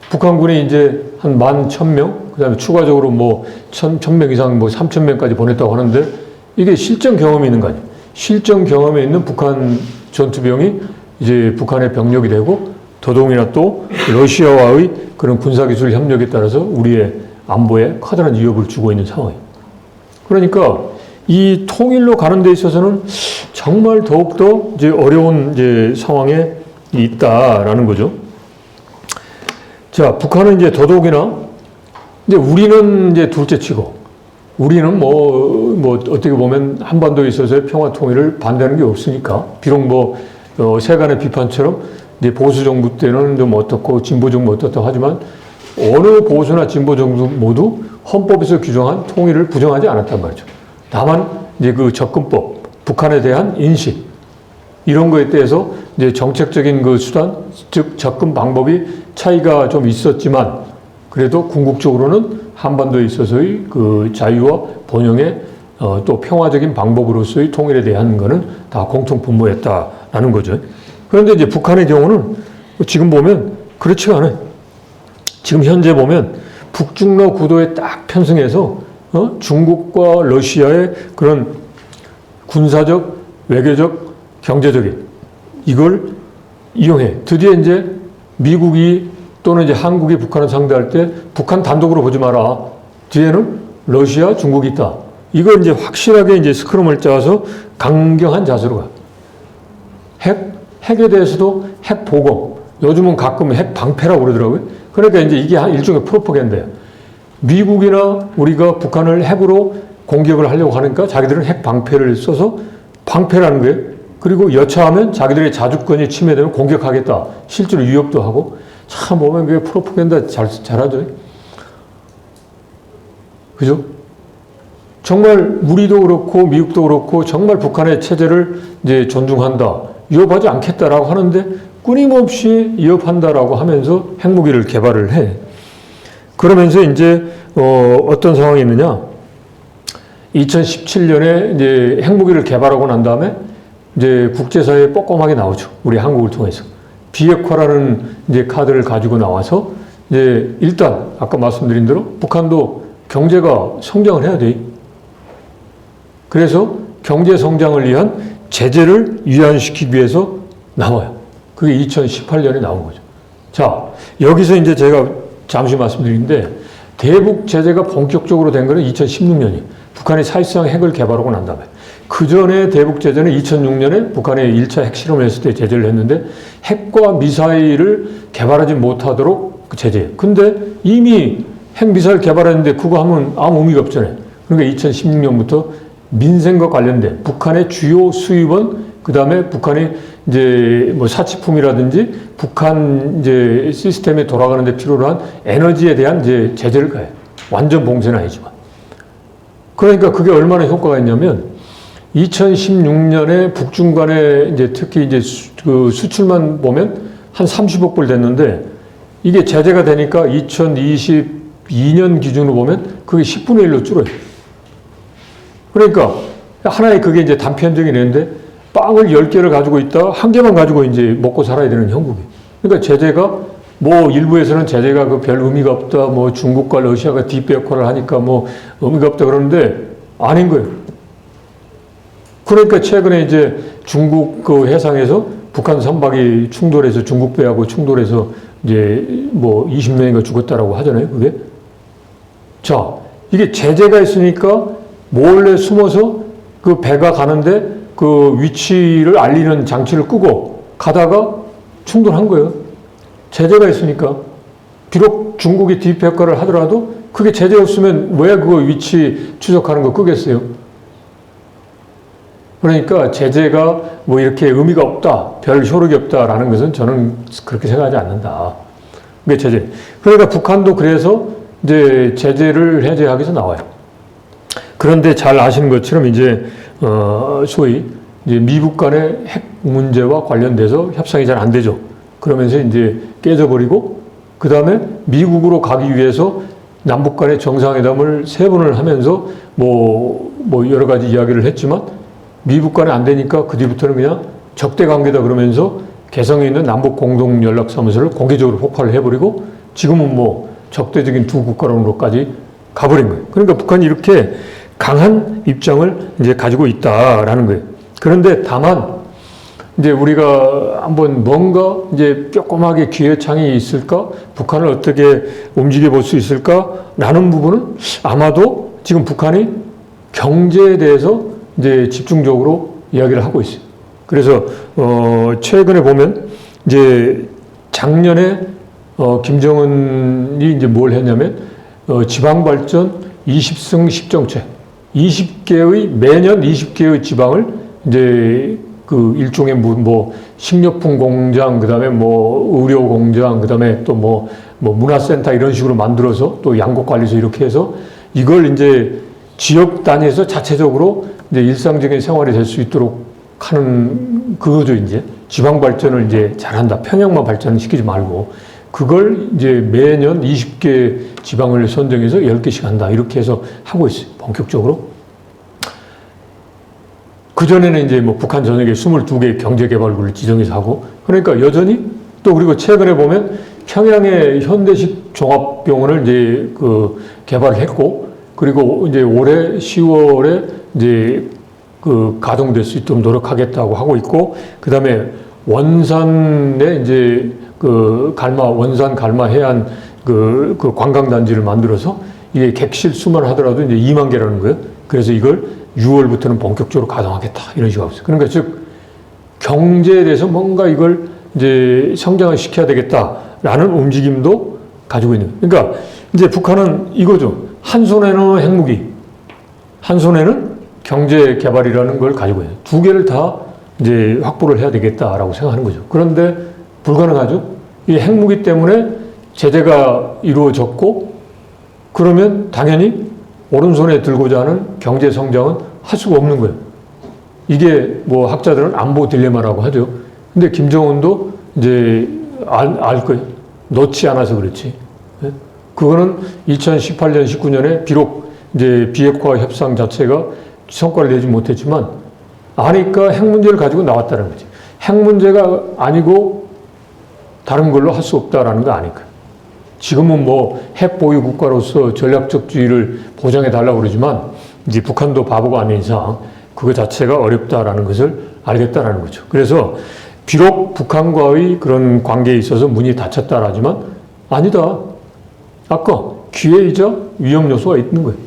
[SPEAKER 1] 북한군이 이제 한 11,000명, 그 다음에 추가적으로 뭐 1,000명 이상 뭐 3,000명까지 보냈다고 하는데 이게 실전 경험이 있는 거 아니에요. 실전 경험에 있는 북한 전투병이 이제 북한의 병력이 되고 더더욱이나 또 러시아와의 그런 군사기술 협력에 따라서 우리의 안보에 커다란 위협을 주고 있는 상황이에요. 그러니까 이 통일로 가는 데 있어서는 정말 더욱더 이제 어려운 이제 상황에 있다라는 거죠. 자, 북한은 이제 더더욱이나 이제 우리는 이제 둘째 치고 우리는 뭐 어떻게 보면 한반도에 있어서의 평화 통일을 반대하는 게 없으니까 비록 세간의 비판처럼 이제 보수 정부 때는 좀 어떻고 진보 정부 어떻다고 하지만 어느 보수나 진보 정부 모두 헌법에서 규정한 통일을 부정하지 않았단 말이죠. 다만 이제 그 접근법, 북한에 대한 인식 이런 거에 대해서 이제 정책적인 그 수단, 즉 접근 방법이 차이가 좀 있었지만 그래도 궁극적으로는 한반도에 있어서의 그 자유와 번영의 또 평화적인 방법으로서의 통일에 대한 거는 다 공통 분모였다라는 거죠. 그런데 이제 북한의 경우는 지금 보면 그렇지가 않아요. 지금 현재 보면 북중러 구도에 딱 편승해서 중국과 러시아의 그런 군사적, 외교적, 경제적인 이걸 이용해. 드디어 이제 미국이 또는 이제 한국이 북한을 상대할 때 북한 단독으로 보지 마라. 뒤에는 러시아, 중국이 있다. 이걸 이제 확실하게 이제 스크럼을 짜서 강경한 자세로 가. 핵에 대해서도 핵 보고, 요즘은 가끔 핵 방패라고 그러더라고요. 그러니까 이제 이게 일종의 프로파간다예요. 미국이나 우리가 북한을 핵으로 공격을 하려고 하니까 자기들은 핵 방패를 써서 방패라는 거예요. 그리고 여차하면 자기들의 자주권이 침해되면 공격하겠다. 실제로 위협도 하고. 참 보면 그게 프로파간다 잘하죠. 그죠? 정말 우리도 그렇고 미국도 그렇고 정말 북한의 체제를 이제 존중한다. 위협하지 않겠다라고 하는데 끊임없이 위협한다라고 하면서 핵무기를 개발을 해. 그러면서 이제 어떤 상황이 있느냐? 2017년에 이제 핵무기를 개발하고 난 다음에 이제 국제사회에 뻐끔하게 나오죠. 우리 한국을 통해서. 비핵화라는 이제 카드를 가지고 나와서 이제 일단 아까 말씀드린 대로 북한도 경제가 성장을 해야 돼. 그래서 경제 성장을 위한 제재를 위안시키기 위해서 나와요. 그게 2018년에 나온 거죠. 자, 여기서 이제 제가 잠시 말씀드리는데, 대북 제재가 본격적으로 된 거는 2016년이에요. 북한이 사실상 핵을 개발하고 난 다음에. 그 전에 대북 제재는 2006년에 북한이 1차 핵실험을 했을 때 제재를 했는데, 핵과 미사일을 개발하지 못하도록 그 제재예요. 근데 이미 핵 미사일 개발했는데 그거 하면 아무 의미가 없잖아요. 그러니까 2016년부터 민생과 관련된 북한의 주요 수입원, 그 다음에 북한이 이제 뭐 사치품이라든지 북한 이제 시스템에 돌아가는 데 필요로 한 에너지에 대한 이제 제재를 가해요. 완전 봉쇄는 아니지만. 그러니까 그게 얼마나 효과가 있냐면 2016년에 북중 간에 이제 특히 이제 그 수출만 보면 한 30억 불 됐는데 이게 제재가 되니까 2022년 기준으로 보면 그게 10분의 1로 줄어요. 그러니까 하나의 그게 이제 단편 현정이 되는데 빵을 10개를 가지고 있다 한 개만 가지고 이제 먹고 살아야 되는 형국이. 그러니까 제재가 뭐 일부에서는 제재가 그 별 의미가 없다. 뭐 중국과 러시아가 뒷배 역할을 하니까 뭐 의미가 없다 그러는데 아닌 거예요. 그러니까 최근에 이제 중국 그 해상에서 북한 선박이 충돌해서 중국 배하고 충돌해서 이제 뭐 20명인가 죽었다라고 하잖아요. 그게. 자, 이게 제재가 있으니까 몰래 숨어서 그 배가 가는데 그 위치를 알리는 장치를 끄고 가다가 충돌한 거예요. 제재가 있으니까. 비록 중국이 뒷배 역할을 하더라도 그게 제재 없으면 왜 그거 위치 추적하는 거 끄겠어요? 그러니까 제재가 뭐 이렇게 의미가 없다, 별 효력이 없다라는 것은 저는 그렇게 생각하지 않는다. 그게 제재. 그러니까 북한도 그래서 이제 제재를 해제하기 위해서 나와요. 그런데 잘 아시는 것처럼 이제 소위 이제 미국 간의 핵 문제와 관련돼서 협상이 잘 안 되죠. 그러면서 이제 깨져버리고 그 다음에 미국으로 가기 위해서 남북 간의 정상회담을 3번을 하면서 뭐 여러 가지 이야기를 했지만 미국 간에 안 되니까 그 뒤부터는 그냥 적대 관계다 그러면서 개성에 있는 남북 공동 연락사무소를 공개적으로 폭파를 해버리고 지금은 뭐 적대적인 두 국가론으로까지 가버린 거예요. 그러니까 북한이 이렇게 강한 입장을 이제 가지고 있다라는 거예요. 그런데 다만 이제 우리가 한번 뭔가 이제 조그맣게 기회창이 있을까? 북한을 어떻게 움직여 볼 수 있을까라는 부분은 아마도 지금 북한이 경제에 대해서 이제 집중적으로 이야기를 하고 있어요. 그래서 최근에 보면 이제 작년에 김정은이 이제 뭘 했냐면 지방발전 20승 10정책 20개의 매년 20개의 지방을 이제 그 일종의 뭐 식료품 공장 그다음에 뭐 의료 공장 그다음에 또 뭐 문화센터 이런 식으로 만들어서 또 양곡관리소 이렇게 해서 이걸 이제 지역 단위에서 자체적으로 이제 일상적인 생활이 될 수 있도록 하는 그거죠. 이제 지방 발전을 이제 잘한다. 평양만 발전을 시키지 말고 그걸 이제 매년 20개 지방을 선정해서 10개씩 한다. 이렇게 해서 하고 있어요. 본격적으로. 그전에는 이제 뭐 북한 전역에 22개 경제개발구를 지정해서 하고 그러니까 여전히 또 그리고 최근에 보면 평양의 현대식 종합병원을 이제 그 개발을 했고 그리고 이제 올해 10월에 이제 그 가동될 수 있도록 노력하겠다고 하고 있고 그 다음에 원산에 이제 그 원산 갈마 해안 그 관광단지를 만들어서 이게 객실 수만 하더라도 이제 2만 개라는 거예요. 그래서 이걸 6월부터는 본격적으로 가동하겠다. 이런 식으로 하고 있어요. 그러니까 즉, 경제에 대해서 뭔가 이걸 이제 성장을 시켜야 되겠다라는 움직임도 가지고 있는. 그러니까 이제 북한은 이거죠. 한 손에는 핵무기, 한 손에는 경제 개발이라는 걸 가지고 있어요. 두 개를 다 이제 확보를 해야 되겠다라고 생각하는 거죠. 그런데 불가능하죠. 이 핵무기 때문에 제재가 이루어졌고, 그러면 당연히 오른손에 들고자 하는 경제 성장은 할 수가 없는 거예요. 이게 뭐 학자들은 안보 딜레마라고 하죠. 근데 김정은도 이제 알 거예요. 넣지 않아서 그렇지. 그거는 2018년, 19년에 비록 이제 비핵화 협상 자체가 성과를 내지 못했지만 아니까 핵 문제를 가지고 나왔다는 거지. 핵 문제가 아니고 다른 걸로 할 수 없다라는 거 아닐까. 지금은 뭐 핵 보유 국가로서 전략적 지위를 보장해 달라고 그러지만 이제 북한도 바보가 아닌 이상 그거 자체가 어렵다라는 것을 알겠다라는 거죠. 그래서 비록 북한과의 그런 관계에 있어서 문이 닫혔다라지만 아니다. 아까 기회이자 위험 요소가 있는 거예요.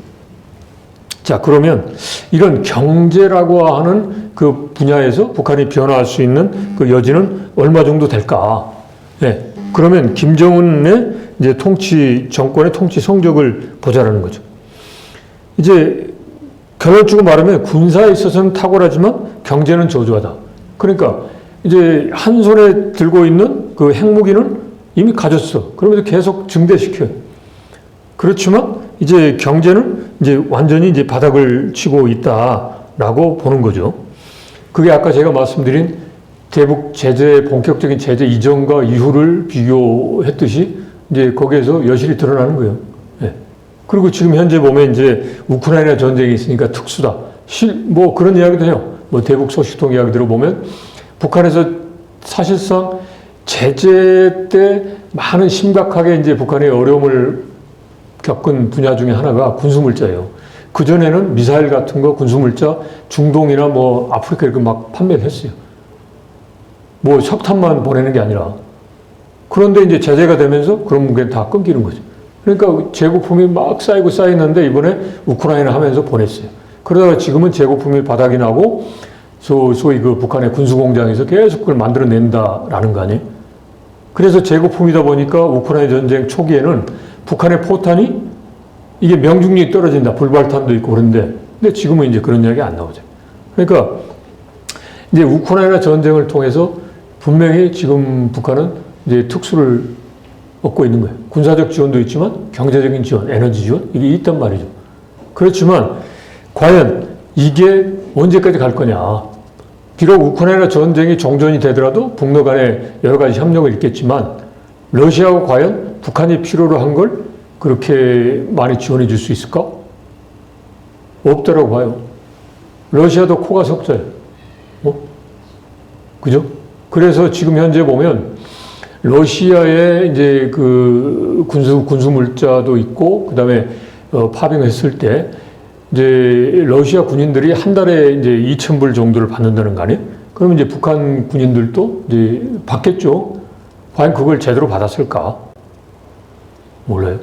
[SPEAKER 1] 자, 그러면 이런 경제라고 하는 그 분야에서 북한이 변화할 수 있는 그 여지는 얼마 정도 될까? 네. 그러면 김정은의 이제 정권의 통치 성적을 보자라는 거죠. 이제 결론적으로 말하면 군사에 있어서는 탁월하지만 경제는 저조하다. 그러니까 이제 한 손에 들고 있는 그 핵무기는 이미 가졌어. 그러면서 계속 증대시켜요. 그렇지만 이제 경제는 이제 완전히 이제 바닥을 치고 있다라고 보는 거죠. 그게 아까 제가 말씀드린 대북 제재, 본격적인 제재 이전과 이후를 비교했듯이 이제 거기에서 여실히 드러나는 거예요. 네. 그리고 지금 현재 보면 이제 우크라이나 전쟁이 있으니까 특수다. 뭐 그런 이야기도 해요. 뭐 대북 소식통 이야기 들어보면 북한에서 사실상 제재 때 많은 심각하게 이제 북한이 어려움을 겪은 분야 중에 하나가 군수물자예요. 그전에는 미사일 같은 거 군수물자 중동이나 뭐 아프리카 이렇게 막 판매를 했어요. 뭐 석탄만 보내는 게 아니라. 그런데 이제 제재가 되면서 그런 게 다 끊기는 거죠. 그러니까 재고품이 막 쌓이는데 이번에 우크라이나 하면서 보냈어요. 그러다가 지금은 재고품이 바닥이 나고 소위 그 북한의 군수공장에서 계속 그걸 만들어낸다라는 거 아니에요? 그래서 재고품이다 보니까 우크라이나 전쟁 초기에는 북한의 포탄이 이게 명중률이 떨어진다. 불발탄도 있고 그런데 근데 지금은 이제 그런 이야기 안 나오죠. 그러니까 이제 우크라이나 전쟁을 통해서 분명히 지금 북한은 이제 특수를 얻고 있는 거예요. 군사적 지원도 있지만 경제적인 지원, 에너지 지원 이게 있단 말이죠. 그렇지만 과연 이게 언제까지 갈 거냐. 비록 우크라이나 전쟁이 종전이 되더라도 북러 간에 여러 가지 협력을 있겠지만 러시아가 과연 북한이 필요로 한 걸 그렇게 많이 지원해 줄 수 있을까? 없다라고 봐요. 러시아도 코가 석자예요. 그죠? 그래서 지금 현재 보면 러시아의 이제 그 군수 물자도 있고 그다음에 파병했을 때 이제 러시아 군인들이 한 달에 이제 2,000불 정도를 받는다는 거 아니에요? 그러면 이제 북한 군인들도 이제 받겠죠. 과연 그걸 제대로 받았을까? 몰라요.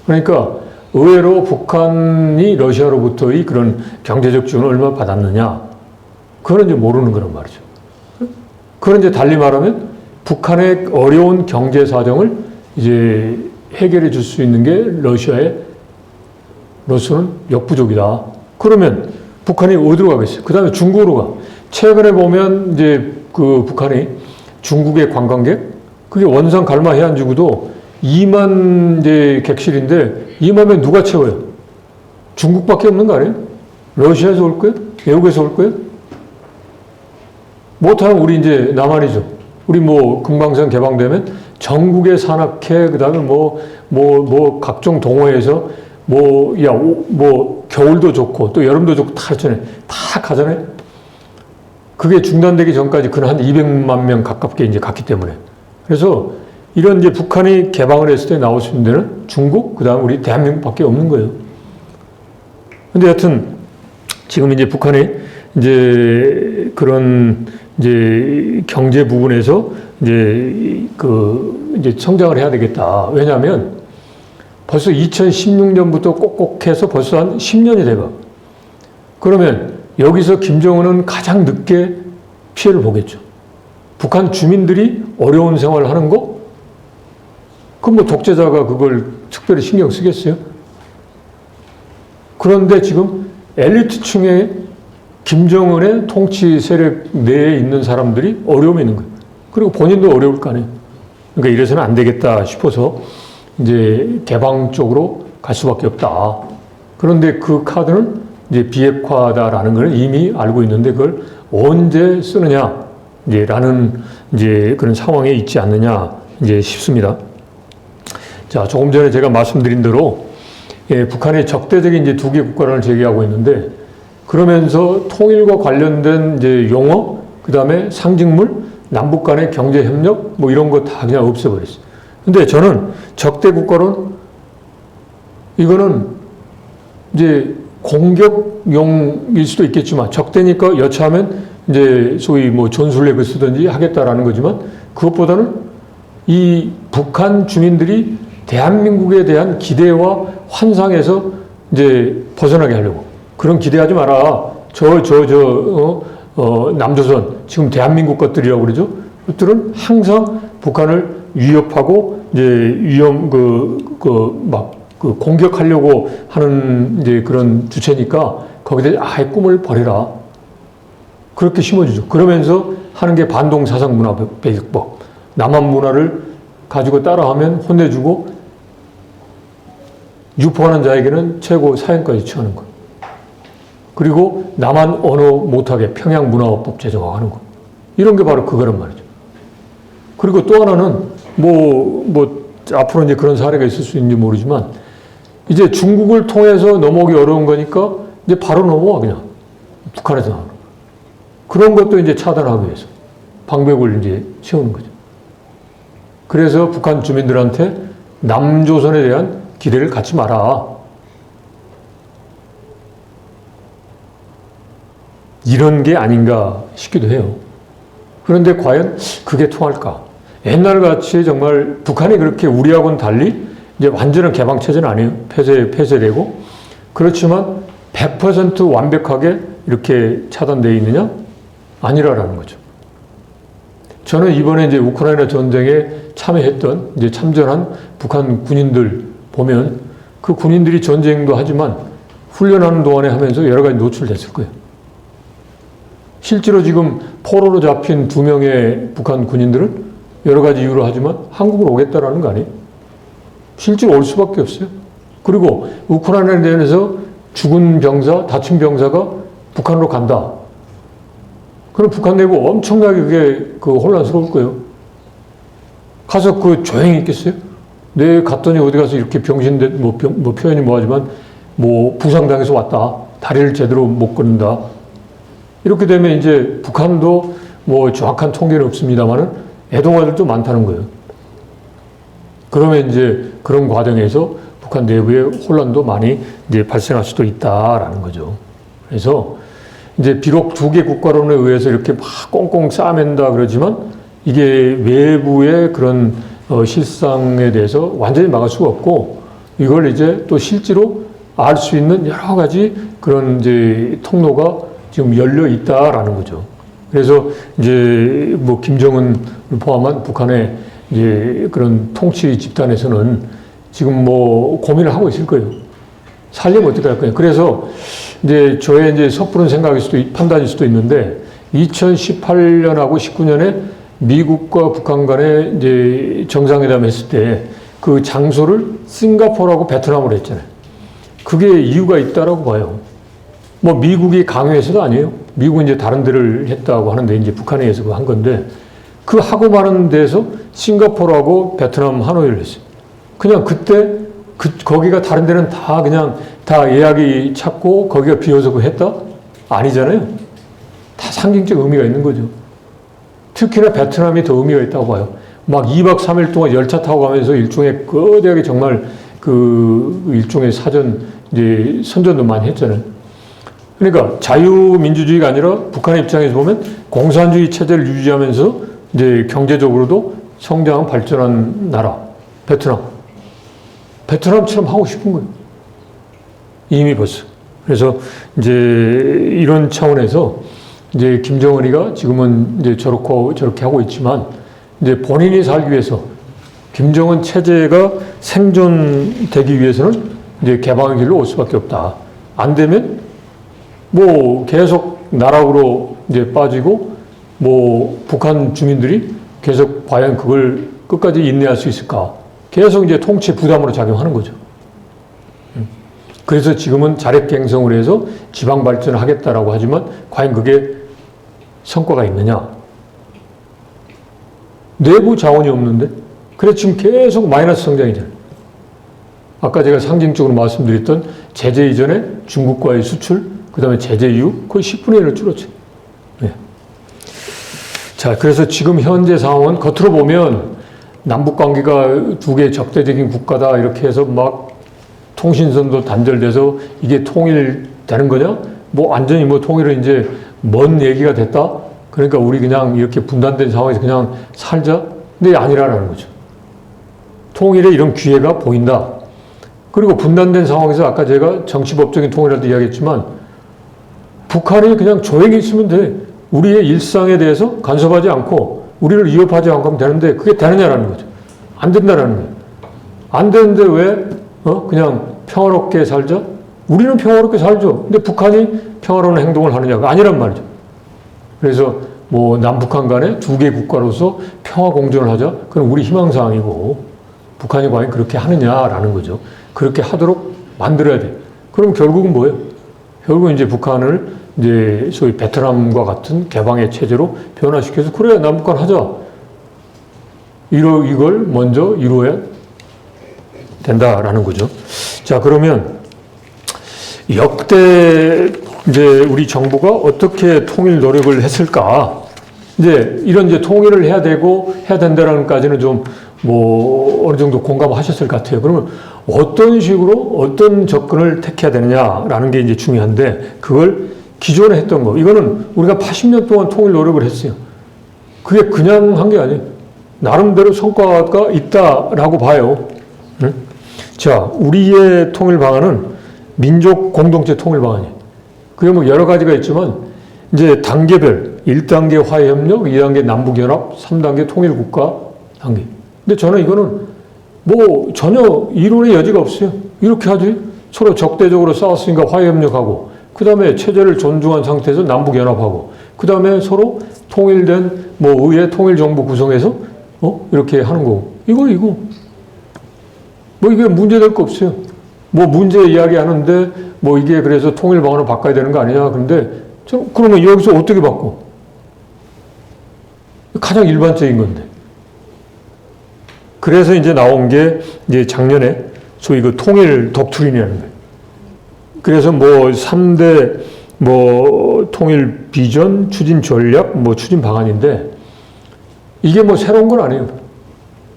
[SPEAKER 1] 그러니까 의외로 북한이 러시아로부터의 그런 경제적 지원을 얼마나 받았느냐? 그건 이제 모르는 거란 말이죠. 그건 이제 달리 말하면 북한의 어려운 경제 사정을 이제 해결해 줄 수 있는 게 러시아로서는 역부족이다. 그러면 북한이 어디로 가겠어요? 그 다음에 중국으로 가. 최근에 보면 이제 그 북한이 중국의 관광객, 그게 원산 갈마 해안지구도 2만 이제 객실인데 2만 명 누가 채워요? 중국밖에 없는 거 아니에요? 러시아에서 올 거예요? 외국에서 올 거예요? 못하면 우리 이제 남한이죠. 우리 뭐 금강산 개방되면 전국의 산악회, 그 다음에 각종 동호회에서 겨울도 좋고 또 여름도 좋고 다 했잖아요. 다 가잖아요. 그게 중단되기 전까지 그는 한 200만 명 가깝게 이제 갔기 때문에. 그래서 이런 이제 북한이 개방을 했을 때 나올 수 있는 데는 중국, 그 다음 우리 대한민국밖에 없는 거예요. 근데 여튼 지금 이제 북한이 이제 그런 이제 경제 부분에서 이제 성장을 해야 되겠다. 왜냐하면 벌써 2016년부터 꼭꼭해서 벌써 한 10년이 돼가. 그러면 여기서 김정은은 가장 늦게 피해를 보겠죠. 북한 주민들이 어려운 생활을 하는 거? 그럼 뭐 독재자가 그걸 특별히 신경 쓰겠어요? 그런데 지금 엘리트층의 김정은의 통치 세력 내에 있는 사람들이 어려움이 있는 거예요. 그리고 본인도 어려울 거 아니에요. 그러니까 이래서는 안 되겠다 싶어서 이제 개방 쪽으로 갈 수밖에 없다. 그런데 그 카드는 이제 비핵화다라는 걸 이미 알고 있는데 그걸 언제 쓰느냐, 라는 이제 그런 상황에 있지 않느냐, 싶습니다. 자, 조금 전에 제가 말씀드린 대로, 북한의 적대적인 이제 두 개 국가론을 제기하고 있는데, 그러면서 통일과 관련된 이제 용어, 그 다음에 상징물, 남북 간의 경제 협력, 이런 거 다 그냥 없애버렸어요. 근데 저는 적대 국가론, 이거는 이제 공격용일 수도 있겠지만 적대니까 여차하면 이제 소위 뭐 전술핵을 쓰든지 하겠다라는 거지만 그것보다는 이 북한 주민들이 대한민국에 대한 기대와 환상에서 이제 벗어나게 하려고 그런 기대하지 마라. 남조선 지금 대한민국 것들이라고 그러죠. 그것들은 항상 북한을 위협하고 이제 공격하려고 하는 이제 그런 주체니까 거기다 아예 꿈을 버려라. 그렇게 심어주죠. 그러면서 하는 게 반동 사상 문화 배격법. 남한 문화를 가지고 따라하면 혼내주고 유포하는 자에게는 최고 사형까지 처하는 거. 그리고 남한 언어 못하게 평양 문화법 제정하는 거. 이런 게 바로 그거란 말이죠. 그리고 또 하나는 앞으로 이제 그런 사례가 있을 수 있는지 모르지만 이제 중국을 통해서 넘어오기 어려운 거니까 이제 바로 넘어와 그냥 북한에서 나오는 그런 것도 이제 차단하기 위해서 방벽을 이제 세우는 거죠. 그래서 북한 주민들한테 남조선에 대한 기대를 갖지 마라. 이런 게 아닌가 싶기도 해요. 그런데 과연 그게 통할까? 옛날같이 정말 북한이 그렇게 우리하고는 달리 이제 완전한 개방체제는 아니에요. 폐쇄되고. 그렇지만 100% 완벽하게 이렇게 차단되어 있느냐? 아니라라는 거죠. 저는 이번에 이제 우크라이나 전쟁에 참여했던, 이제 참전한 북한 군인들 보면 그 군인들이 전쟁도 하지만 훈련하는 동안에 하면서 여러 가지 노출됐을 거예요. 실제로 지금 포로로 잡힌 2명의 북한 군인들은 여러 가지 이유로 하지만 한국으로 오겠다라는 거 아니에요? 실제로 올 수밖에 없어요. 그리고 우크라이나 내에서 죽은 병사, 다친 병사가 북한으로 간다. 그럼 북한 내부 엄청나게 그게 혼란스러울 거예요. 가서 조용히 있겠어요? 내 갔더니 어디 가서 이렇게 병신데, 표현이 뭐하지만, 부상당해서 왔다. 다리를 제대로 못 걷는다. 이렇게 되면 이제 북한도 정확한 통계는 없습니다만은 애동아들도 많다는 거예요. 그러면 이제 그런 과정에서 북한 내부에 혼란도 많이 이제 발생할 수도 있다라는 거죠. 그래서 이제 비록 2개 국가론에 의해서 이렇게 막 꽁꽁 싸맨다 그러지만 이게 외부의 그런 실상에 대해서 완전히 막을 수가 없고 이걸 이제 또 실제로 알 수 있는 여러 가지 그런 이제 통로가 지금 열려 있다라는 거죠. 그래서 이제 김정은을 포함한 북한의 이제 그런 통치 집단에서는 지금 고민을 하고 있을 거예요. 살려면 어떻게 할 거예요. 그래서 이제 저의 이제 섣부른 생각일 판단일 수도 있는데 2018년하고 19년에 미국과 북한 간에 이제 정상회담 했을 때 그 장소를 싱가포르하고 베트남으로 했잖아요. 그게 이유가 있다라고 봐요. 미국이 강요해서도 아니에요. 미국은 이제 다른 데를 했다고 하는데 이제 북한에 의해서 한 건데 그 하고 많은 데서 싱가포르하고 베트남 하노이를 했어요. 그냥 그때 거기가 다른 데는 다 예약이 찼고 거기가 비어서 했다? 아니잖아요. 다 상징적 의미가 있는 거죠. 특히나 베트남이 더 의미가 있다고 봐요. 막 2박 3일 동안 열차 타고 가면서 일종의 거대하게 정말 일종의 사전 이제 선전도 많이 했잖아요. 그러니까 자유민주주의가 아니라 북한의 입장에서 보면 공산주의 체제를 유지하면서 이제 경제적으로도 성장한 발전한 나라, 베트남처럼 하고 싶은 거예요. 이미 벌써. 그래서 이제 이런 차원에서 이제 김정은이가 지금은 이제 저렇게 하고 있지만 이제 본인이 살기 위해서 김정은 체제가 생존되기 위해서는 이제 개방의 길로 올 수밖에 없다. 안 되면 계속 나락으로 이제 빠지고 북한 주민들이 계속 과연 그걸 끝까지 인내할 수 있을까? 계속 이제 통치 부담으로 작용하는 거죠. 그래서 지금은 자력갱생을 해서 지방 발전을 하겠다라고 하지만 과연 그게 성과가 있느냐? 내부 자원이 없는데? 그래서 지금 계속 마이너스 성장이잖아요. 아까 제가 상징적으로 말씀드렸던 제재 이전에 중국과의 수출, 그 다음에 제재 이후 거의 10분의 1을 줄었죠. 네. 자, 그래서 지금 현재 상황은 겉으로 보면 남북 관계가 2개 적대적인 국가다 이렇게 해서 막 통신선도 단절돼서 이게 통일 되는 거냐? 뭐 완전히 뭐 통일은 이제 먼 얘기가 됐다? 그러니까 우리 그냥 이렇게 분단된 상황에서 그냥 살자? 근데 아니라는 거죠. 통일에 이런 기회가 보인다. 그리고 분단된 상황에서 아까 제가 정치법적인 통일할 때 이야기했지만 북한이 그냥 조용히 있으면 돼. 우리의 일상에 대해서 간섭하지 않고 우리를 위협하지 않고 하면 되는데 그게 되느냐라는 거죠. 안 된다라는 거예요. 안 되는데 왜 그냥 평화롭게 살자? 우리는 평화롭게 살죠. 근데 북한이 평화로운 행동을 하느냐가 아니란 말이죠. 그래서 뭐 남북한 간에 두 개 국가로서 평화 공존을 하자. 그건 우리 희망사항이고 북한이 과연 그렇게 하느냐라는 거죠. 그렇게 하도록 만들어야 돼. 그럼 결국은 뭐예요? 결국은 이제 북한을 이제 소위 베트남과 같은 개방의 체제로 변화시켜서 그래 남북한 하자. 이걸 먼저 이루어야 된다라는 거죠. 자, 그러면 역대 이제 우리 정부가 어떻게 통일 노력을 했을까? 이제 이런 이제 통일을 해야 되고 해야 된다라는까지는 좀 뭐 어느 정도 공감하셨을 것 같아요. 그러면 어떤 식으로 어떤 접근을 택해야 되느냐라는 게 이제 중요한데 그걸 기존에 했던 거 이거는 우리가 80년 동안 통일 노력을 했어요. 그게 그냥 한 게 아니에요. 나름대로 성과가 있다라고 봐요. 응? 자, 우리의 통일 방안은 민족 공동체 통일 방안이에요. 그게 뭐 여러 가지가 있지만 이제 단계별 1단계 화해협력, 2단계 남북연합, 3단계 통일국가 단계. 근데 저는 이거는 뭐 전혀 이론의 여지가 없어요. 이렇게 하지. 서로 적대적으로 싸웠으니까 화해협력하고 그 다음에 체제를 존중한 상태에서 남북연합하고 그 다음에 서로 통일된 뭐 의회 통일정부 구성해서 이렇게 하는 거고 이거 뭐 이게 문제될 거 없어요. 뭐 문제 이야기하는데 뭐 이게 그래서 통일 방안을 바꿔야 되는 거 아니냐. 그런데 그러면 여기서 어떻게 바꿔? 가장 일반적인 건데. 그래서 이제 나온 게 이제 작년에 소위 그 통일 독트린이라는 거예요. 그래서 뭐 3대 뭐 통일 비전, 추진 전략, 뭐 추진 방안인데 이게 뭐 새로운 건 아니에요.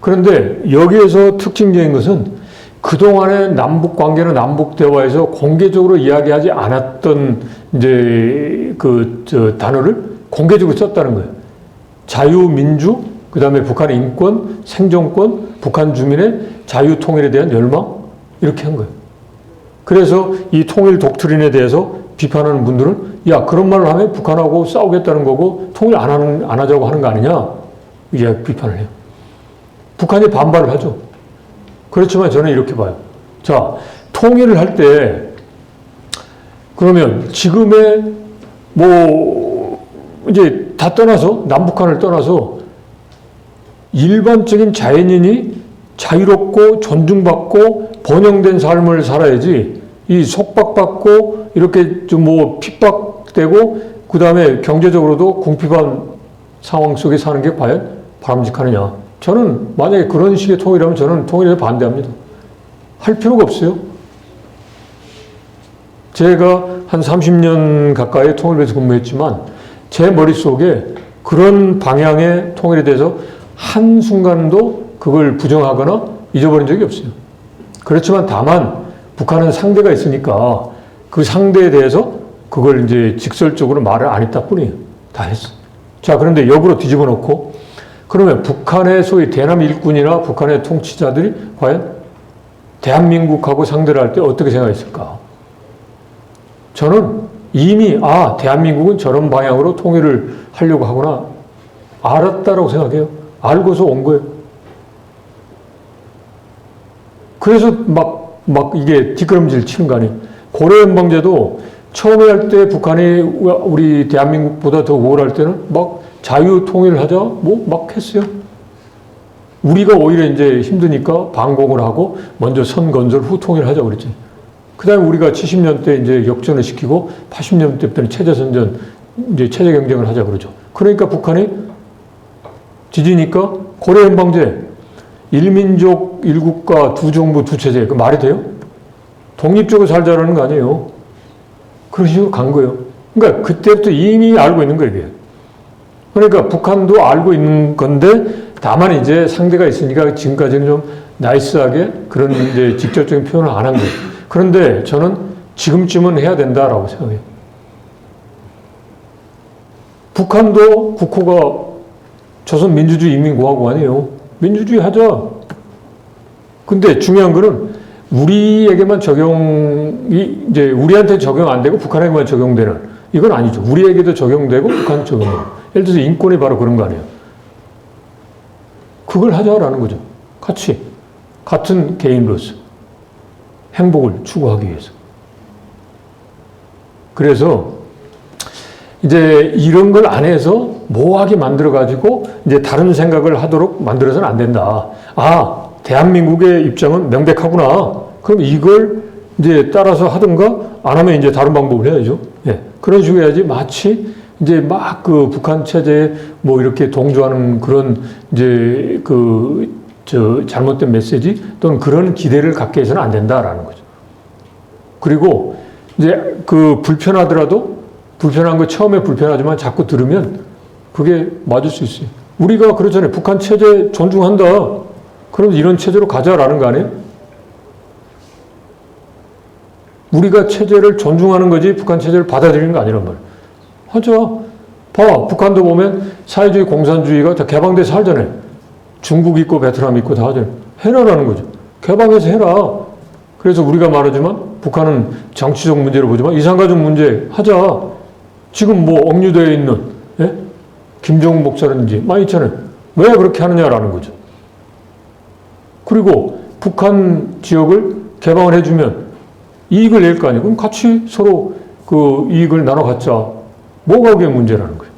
[SPEAKER 1] 그런데 여기에서 특징적인 것은 그동안의 남북 관계나 남북 대화에서 공개적으로 이야기하지 않았던 이제 단어를 공개적으로 썼다는 거예요. 자유민주, 그 다음에 북한의 인권, 생존권, 북한 주민의 자유 통일에 대한 열망 이렇게 한 거예요. 그래서 이 통일 독트린에 대해서 비판하는 분들은 야 그런 말을 하면 북한하고 싸우겠다는 거고 통일 안 하자고 하는 거 아니냐 이제 비판을 해요. 북한이 반발을 하죠. 그렇지만 저는 이렇게 봐요. 자, 통일을 할 때 그러면 지금의 뭐 이제 다 떠나서 남북한을 떠나서 일반적인 자연인이 자유롭고 존중받고 번영된 삶을 살아야지 이 속박받고 이렇게 좀 뭐 핍박되고 그 다음에 경제적으로도 궁핍한 상황 속에 사는 게 과연 바람직하느냐. 저는 만약에 그런 식의 통일이라면 저는 통일에 반대합니다. 할 필요가 없어요. 제가 한 30년 가까이 통일부에서 근무했지만 제 머릿속에 그런 방향의 통일에 대해서 한순간도 그걸 부정하거나 잊어버린 적이 없어요. 그렇지만 다만 북한은 상대가 있으니까 그 상대에 대해서 그걸 이제 직설적으로 말을 안 했다 뿐이에요. 다 했어. 자, 그런데 역으로 뒤집어 놓고 그러면 북한의 소위 대남 일꾼이나 북한의 통치자들이 과연 대한민국하고 상대를 할 때 어떻게 생각했을까? 저는 이미 대한민국은 저런 방향으로 통일을 하려고 하구나 알았다라고 생각해요. 알고서 온 거예요. 그래서 막 이게 뒷걸음질 치는 거 아니에요. 고려연방제도 처음에 할 때 북한이 우리 대한민국보다 더 우월할 때는 막 자유 통일을 하자 뭐 막 했어요. 우리가 오히려 이제 힘드니까 반공을 하고 먼저 선 건설 후 통일하자 그랬지. 그 다음에 우리가 70년대 이제 역전을 시키고 80년대부터는 체제선전 이제 체제 경쟁을 하자 그러죠. 그러니까 북한이 지지니까 고려연방제 1민족 1국가 2정부 2체제 그 말이 돼요? 독립적으로 살자라는 거 아니에요. 그런 식으로 간 거예요. 그러니까 그때부터 이미 알고 있는 거예요. 이게. 그러니까 북한도 알고 있는 건데 다만 이제 상대가 있으니까 지금까지는 좀 나이스하게 그런 이제 직접적인 표현을 안 한 거예요. 그런데 저는 지금쯤은 해야 된다라고 생각해요. 북한도 국호가 조선민주주의인민공화국 아니에요. 민주주의 하자. 근데 중요한 거는 우리에게만 적용이, 이제 우리한테 적용 안 되고 북한에게만 적용되는, 이건 아니죠. 우리에게도 적용되고 북한 적용되고. 예를 들어서 인권이 바로 그런 거 아니에요. 그걸 하자라는 거죠. 같이. 같은 개인으로서. 행복을 추구하기 위해서. 그래서 이제 이런 걸 안 해서 모호하게 만들어가지고 이제 다른 생각을 하도록 만들어서는 안 된다. 아, 대한민국의 입장은 명백하구나. 그럼 이걸 이제 따라서 하든가 안 하면 이제 다른 방법을 해야죠. 예. 그런 식으로 해야지 마치 이제 막 그 북한 체제에 뭐 이렇게 동조하는 그런 이제 잘못된 메시지 또는 그런 기대를 갖게 해서는 안 된다라는 거죠. 그리고 이제 그 불편하더라도 불편한 거 처음에 불편하지만 자꾸 들으면 그게 맞을 수 있어요. 우리가 그렇잖아요. 북한 체제 존중한다. 그럼 이런 체제로 가자라는 거 아니에요? 우리가 체제를 존중하는 거지 북한 체제를 받아들이는 거 아니란 말이에요. 하자. 봐. 북한도 보면 사회주의 공산주의가 다 개방돼서 살잖아요. 중국 있고 베트남 있고 다 하잖아요. 해라라는 거죠. 개방해서 해라. 그래서 우리가 말하지만 북한은 정치적 문제로 보지만 이산가족 문제 하자. 지금 뭐 억류되어 있는 예? 김정은 목사라든지 많이 있잖아요. 왜 그렇게 하느냐라는 거죠. 그리고 북한 지역을 개방을 해주면 이익을 낼 거 아니에요. 그럼 같이 서로 그 이익을 나눠 갖자. 뭐가 그게 문제라는 거예요.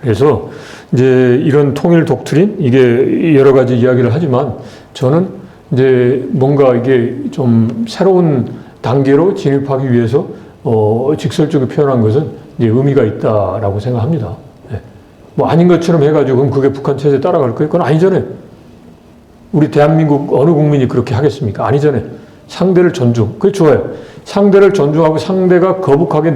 [SPEAKER 1] 그래서 이제 이런 통일 독트린 이게 여러 가지 이야기를 하지만 저는 이제 뭔가 이게 좀 새로운 단계로 진입하기 위해서 직설적으로 표현한 것은 이제 의미가 있다라고 생각합니다. 네. 뭐 아닌 것처럼 해가지고 그럼 그게 북한 체제에 따라갈 거예요? 그건 아니잖아요. 우리 대한민국 어느 국민이 그렇게 하겠습니까? 아니잖아요. 상대를 존중. 그게 좋아요. 상대를 존중하고 상대가 거북하게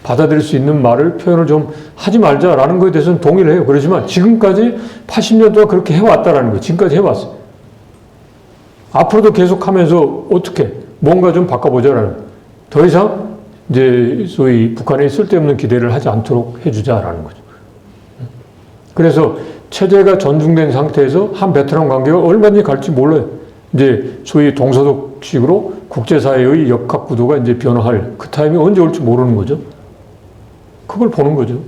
[SPEAKER 1] 받아들일 수 있는 말을 표현을 좀 하지 말자라는 것에 대해서는 동의를 해요. 그렇지만 지금까지 80년 동안 그렇게 해왔다라는 거예요. 지금까지 해왔어요. 앞으로도 계속 하면서 어떻게 뭔가 좀 바꿔보자라는 거예요. 더 이상 이제 소위 북한에 쓸데없는 기대를 하지 않도록 해주자라는 거죠. 그래서 체제가 존중된 상태에서 한 베트남 관계가 얼마든지 갈지 몰라요. 이제 소위 동서독식으로 국제사회의 역학 구도가 이제 변화할 그 타임이 언제 올지 모르는 거죠. 그걸 보는 거죠.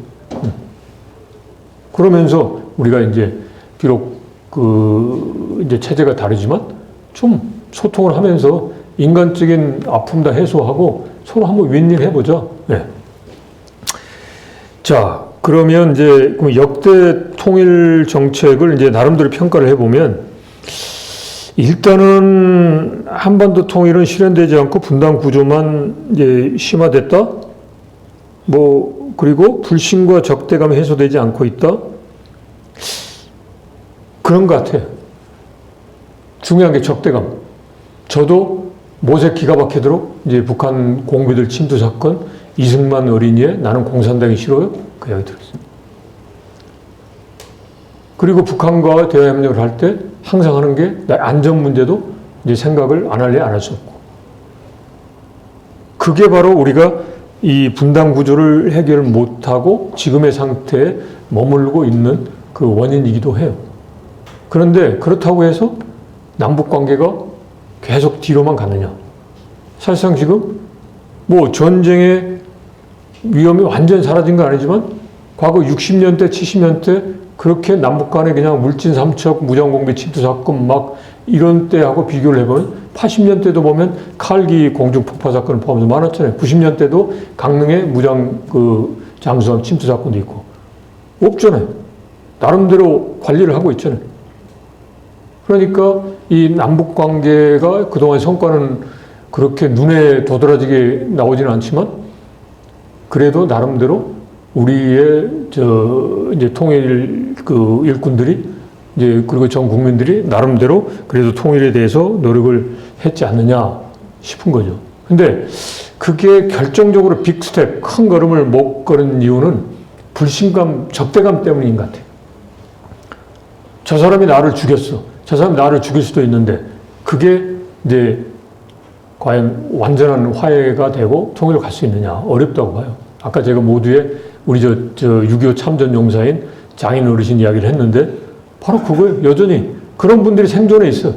[SPEAKER 1] 그러면서 우리가 이제 비록 그 이제 체제가 다르지만 좀 소통을 하면서 인간적인 아픔 다 해소하고 서로 한번 윈윈 해보자. 네. 자, 그러면 이제 역대 통일 정책을 이제 나름대로 평가를 해보면 일단은 한반도 통일은 실현되지 않고 분단 구조만 이제 심화됐다. 뭐 그리고 불신과 적대감이 해소되지 않고 있다. 그런 것 같아요. 중요한 게 적대감. 저도 못에 기가 막히도록 이제 북한 공비들 침투 사건, 이승만 어린이의 나는 공산당이 싫어요. 그 이야기 들었어요. 그리고 북한과 대화 협력을 할 때 항상 하는 게 안전 문제도 이제 생각을 안 할래 안 할 수 없고. 그게 바로 우리가 이 분단 구조를 해결 못하고 지금의 상태에 머물고 있는 그 원인이기도 해요. 그런데 그렇다고 해서 남북 관계가 계속 뒤로만 갔느냐. 사실상 지금 뭐 전쟁의 위험이 완전히 사라진 건 아니지만 과거 60년대, 70년대 그렇게 남북 간에 그냥 물진 삼척, 무장공비 침투 사건 막 이런 때하고 비교를 해보면 80년대도 보면 칼기 공중폭파 사건을 포함해서 많았잖아요. 90년대도 강릉의 무장 잠수함 침투 사건도 있고. 없잖아요. 나름대로 관리를 하고 있잖아요. 그러니까 이 남북 관계가 그동안 성과는 그렇게 눈에 도드라지게 나오지는 않지만 그래도 나름대로 우리의 이제 통일 일꾼들이 이제 그리고 전 국민들이 나름대로 그래도 통일에 대해서 노력을 했지 않느냐 싶은 거죠. 근데 그게 결정적으로 빅스텝, 큰 걸음을 못 걸은 이유는 불신감, 적대감 때문인 것 같아요. 저 사람이 나를 죽였어. 저 사람이 나를 죽일 수도 있는데 그게 이제 과연 완전한 화해가 되고 통일로 갈 수 있느냐 어렵다고 봐요. 아까 제가 모두에 우리 6.25 참전 용사인 장인 어르신 이야기를 했는데 바로 그거예요. 여전히 그런 분들이 생존해 있어.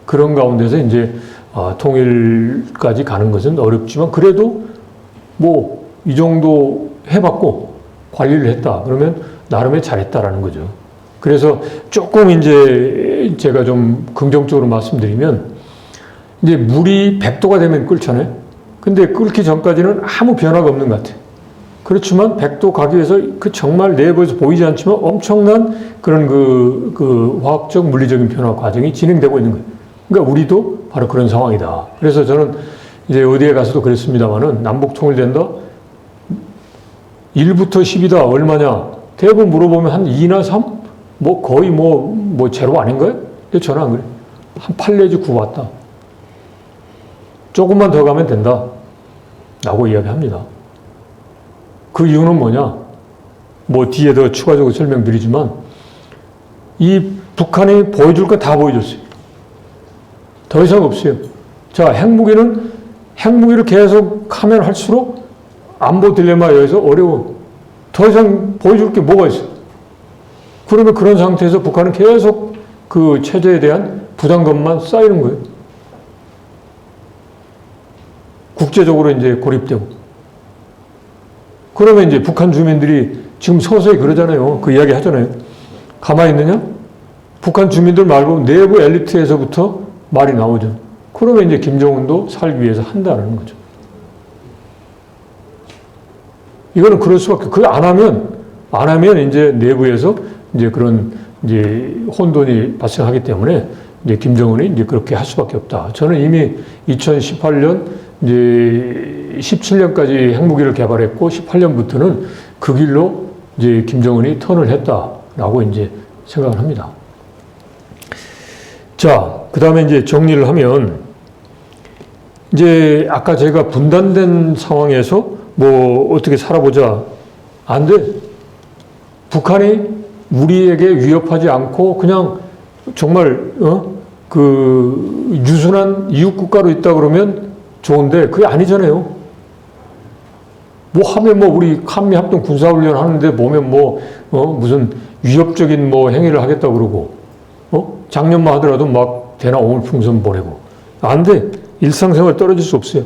[SPEAKER 1] 그런 가운데서 이제 통일까지 가는 것은 어렵지만 그래도 뭐 이 정도 해봤고 관리를 했다. 그러면 나름의 잘했다라는 거죠. 그래서 조금 이제 제가 좀 긍정적으로 말씀드리면 이제 물이 100도가 되면 끓잖아요. 근데 끓기 전까지는 아무 변화가 없는 것 같아요. 그렇지만 100도 가기 위해서 그 정말 내부에서 보이지 않지만 엄청난 그런 그 화학적 물리적인 변화 과정이 진행되고 있는 거예요. 그러니까 우리도 바로 그런 상황이다. 그래서 저는 이제 어디에 가서도 그랬습니다만은 남북 통일된다? 1부터 10이다. 얼마냐? 대부분 물어보면 한 2나 3? 뭐 거의 뭐 제로 아닌가요? 근데 저는 안 그래요. 한 8 내지 9 왔다. 조금만 더 가면 된다. 라고 이야기합니다. 그 이유는 뭐냐? 뭐 뒤에 더 추가적으로 설명드리지만 이 북한이 보여줄 거 다 보여줬어요. 더 이상 없어요. 자, 핵무기를 계속 하면 할수록 안보 딜레마에 의해서 어려워. 더 이상 보여줄 게 뭐가 있어? 그러면 그런 상태에서 북한은 계속 그 체제에 대한 부담감만 쌓이는 거예요. 국제적으로 이제 고립되고. 그러면 이제 북한 주민들이 지금 서서히 그러잖아요. 그 이야기 하잖아요. 가만히 있느냐? 북한 주민들 말고 내부 엘리트에서부터 말이 나오죠. 그러면 이제 김정은도 살기 위해서 한다는 거죠. 이거는 그럴 수밖에. 그걸 안 하면 이제 내부에서 이제 그런 이제 혼돈이 발생하기 때문에 이제 김정은이 이제 그렇게 할 수밖에 없다. 저는 이미 2018년 이제 17년까지 핵무기를 개발했고 18년부터는 그 길로 이제 김정은이 턴을 했다라고 이제 생각을 합니다. 자, 그 다음에 이제 정리를 하면 이제 아까 제가 분단된 상황에서 뭐 어떻게 살아보자. 안 돼. 북한이 우리에게 위협하지 않고 그냥 정말 그 유순한 이웃 국가로 있다 그러면 좋은데 그게 아니잖아요. 뭐 하면 뭐 우리 한미 합동 군사훈련 하는데 보면 무슨 위협적인 뭐 행위를 하겠다 그러고 작년만 하더라도 막 대나 오물풍선 보내고 안 돼. 일상생활 떨어질 수 없어요.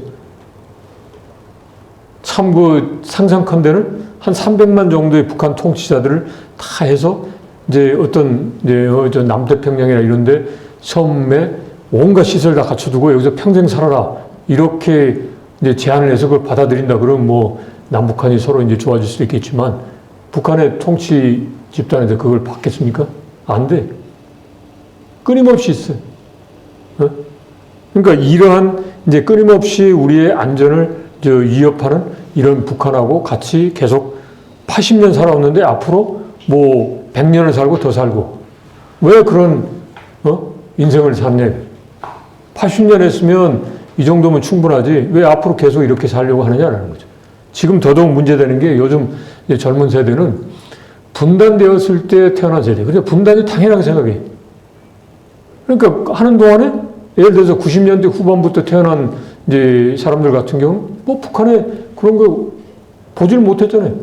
[SPEAKER 1] 참 그 상상컨대는 한 300만 정도의 북한 통치자들을 다 해서 이제 어떤 이제 저 남태평양이나 이런데 섬에 온갖 시설 다 갖춰두고 여기서 평생 살아라 이렇게 이제 제안을 해서 그걸 받아들인다 그러면 뭐 남북한이 서로 이제 좋아질 수도 있겠지만 북한의 통치 집단에서 그걸 받겠습니까? 안 돼. 끊임없이 있어요. 그러니까 이러한 이제 끊임없이 우리의 안전을 위협하는 이런 북한하고 같이 계속 80년 살아왔는데 앞으로 뭐 100년을 살고 더 살고 왜 그런 인생을 샀냐. 80년 했으면 이 정도면 충분하지 왜 앞으로 계속 이렇게 살려고 하느냐라는 거죠. 지금 더더욱 문제되는 게 요즘 젊은 세대는 분단되었을 때 태어난 세대. 근데 분단이 당연하게 생각해. 그러니까 하는 동안에 예를 들어서 90년대 후반부터 태어난 이제 사람들 같은 경우는 뭐 북한에 그런 거 보질 못했잖아요.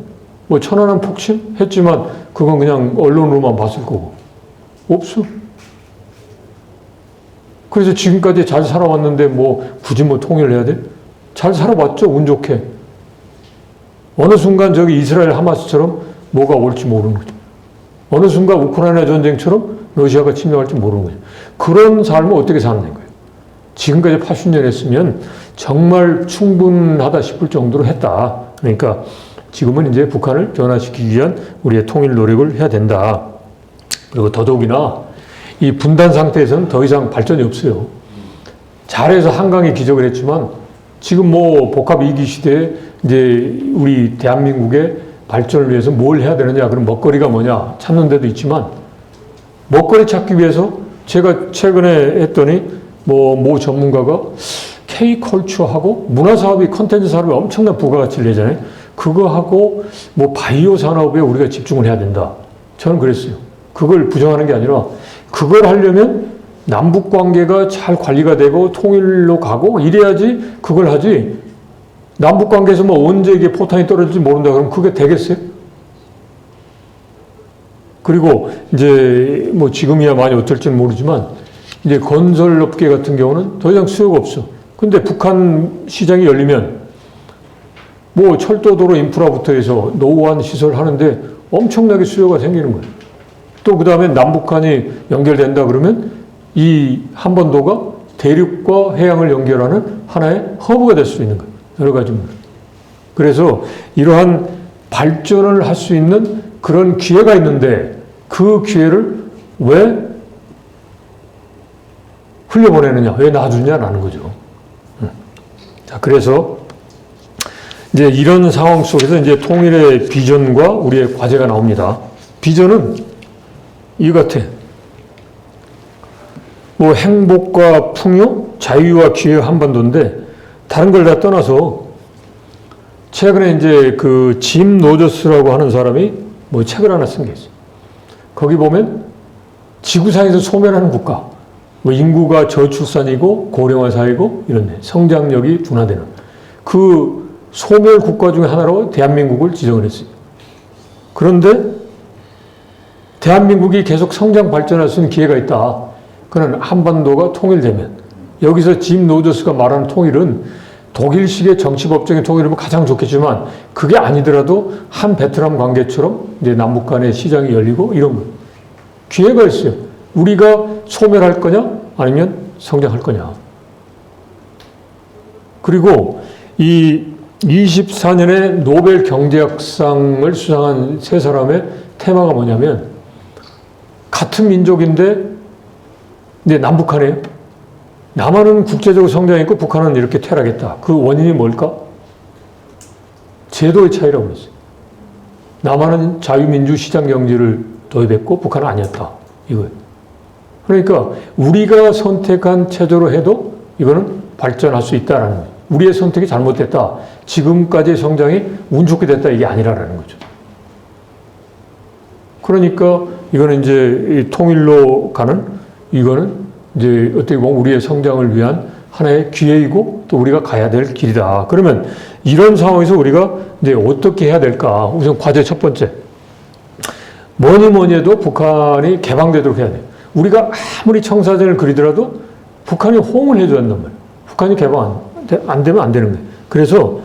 [SPEAKER 1] 뭐 천안함 폭침 했지만 그건 그냥 언론으로만 봤을 거고. 없어. 그래서 지금까지 잘 살아왔는데 뭐 굳이 뭐 통일을 해야 돼? 잘 살아왔죠. 운 좋게. 어느 순간 저기 이스라엘 하마스처럼 뭐가 올지 모르는 거죠. 어느 순간 우크라이나 전쟁처럼 러시아가 침략할지 모르는 거죠. 그런 삶을 어떻게 사는 거예요? 지금까지 80년 했으면 정말 충분하다 싶을 정도로 했다. 그러니까 지금은 이제 북한을 변화시키기 위한 우리의 통일 노력을 해야 된다. 그리고 더더욱이나 이 분단 상태에서는 더 이상 발전이 없어요. 잘해서 한강이 기적을 했지만 지금 뭐 복합 2기 시대에 이제 우리 대한민국의 발전을 위해서 뭘 해야 되느냐. 그럼 먹거리가 뭐냐 찾는 데도 있지만 먹거리 찾기 위해서 제가 최근에 했더니 모 전문가가 K컬처하고 문화사업이 컨텐츠 사업에 엄청난 부가가치를 내잖아요. 그거하고 뭐 바이오 산업에 우리가 집중을 해야 된다. 저는 그랬어요. 그걸 부정하는 게 아니라 그걸 하려면 남북 관계가 잘 관리가 되고 통일로 가고 이래야지 그걸 하지. 남북 관계에서 뭐 언제 이게 포탄이 떨어질지 모른다 그러면 그게 되겠어요? 그리고 이제 뭐 지금이야 많이 어떨지는 모르지만 이제 건설업계 같은 경우는 더 이상 수요가 없어. 근데 북한 시장이 열리면 뭐 철도도로 인프라부터 해서 노후한 시설 하는데 엄청나게 수요가 생기는 거예요. 또 그 다음에 남북한이 연결된다 그러면 이 한반도가 대륙과 해양을 연결하는 하나의 허브가 될 수 있는 거예요. 여러 가지 문제. 그래서 이러한 발전을 할 수 있는 그런 기회가 있는데 그 기회를 왜 흘려보내느냐, 왜 놔두냐라는 거죠. 자, 그래서 이제 이런 상황 속에서 이제 통일의 비전과 우리의 과제가 나옵니다. 비전은 이거 같아. 뭐 행복과 풍요, 자유와 기회 한반도인데 다른 걸 다 떠나서 최근에 이제 그 짐 로저스라고 하는 사람이 뭐 책을 하나 쓴 게 있어요. 거기 보면 지구상에서 소멸하는 국가, 뭐 인구가 저출산이고 고령화 사회고 이런 성장력이 둔화되는 그 소멸 국가 중에 하나로 대한민국을 지정을 했어요. 그런데 대한민국이 계속 성장 발전할 수 있는 기회가 있다. 그는 한반도가 통일되면 여기서 짐 로저스가 말하는 통일은 독일식의 정치법적인 통일이면 가장 좋겠지만 그게 아니더라도 한 베트남 관계처럼 이제 남북 간의 시장이 열리고 이런 거. 기회가 있어요. 우리가 소멸할 거냐 아니면 성장할 거냐. 그리고 이 24년에 노벨 경제학상을 수상한 세 사람의 테마가 뭐냐면 같은 민족인데 남북한이에요. 남한은 국제적으로 성장했고 북한은 이렇게 퇴락했다. 그 원인이 뭘까? 제도의 차이라고 그랬어요. 남한은 자유민주 시장 경제를 도입했고 북한은 아니었다. 이거예요. 그러니까 우리가 선택한 체제로 해도 이거는 발전할 수 있다라는 거예요. 우리의 선택이 잘못됐다. 지금까지의 성장이 운 좋게 됐다. 이게 아니라는 거죠. 그러니까 이거는 이제 통일로 가는 이거는 이제 어떻게 보면 우리의 성장을 위한 하나의 기회이고 또 우리가 가야 될 길이다. 그러면 이런 상황에서 우리가 이제 어떻게 해야 될까? 우선 과제 첫 번째. 뭐니 해도 북한이 개방되도록 해야 돼요. 우리가 아무리 청사진을 그리더라도 북한이 호응을 해줘야 한단 말이에요. 북한이 개방 안 되면 안 되는 거예요. 그래서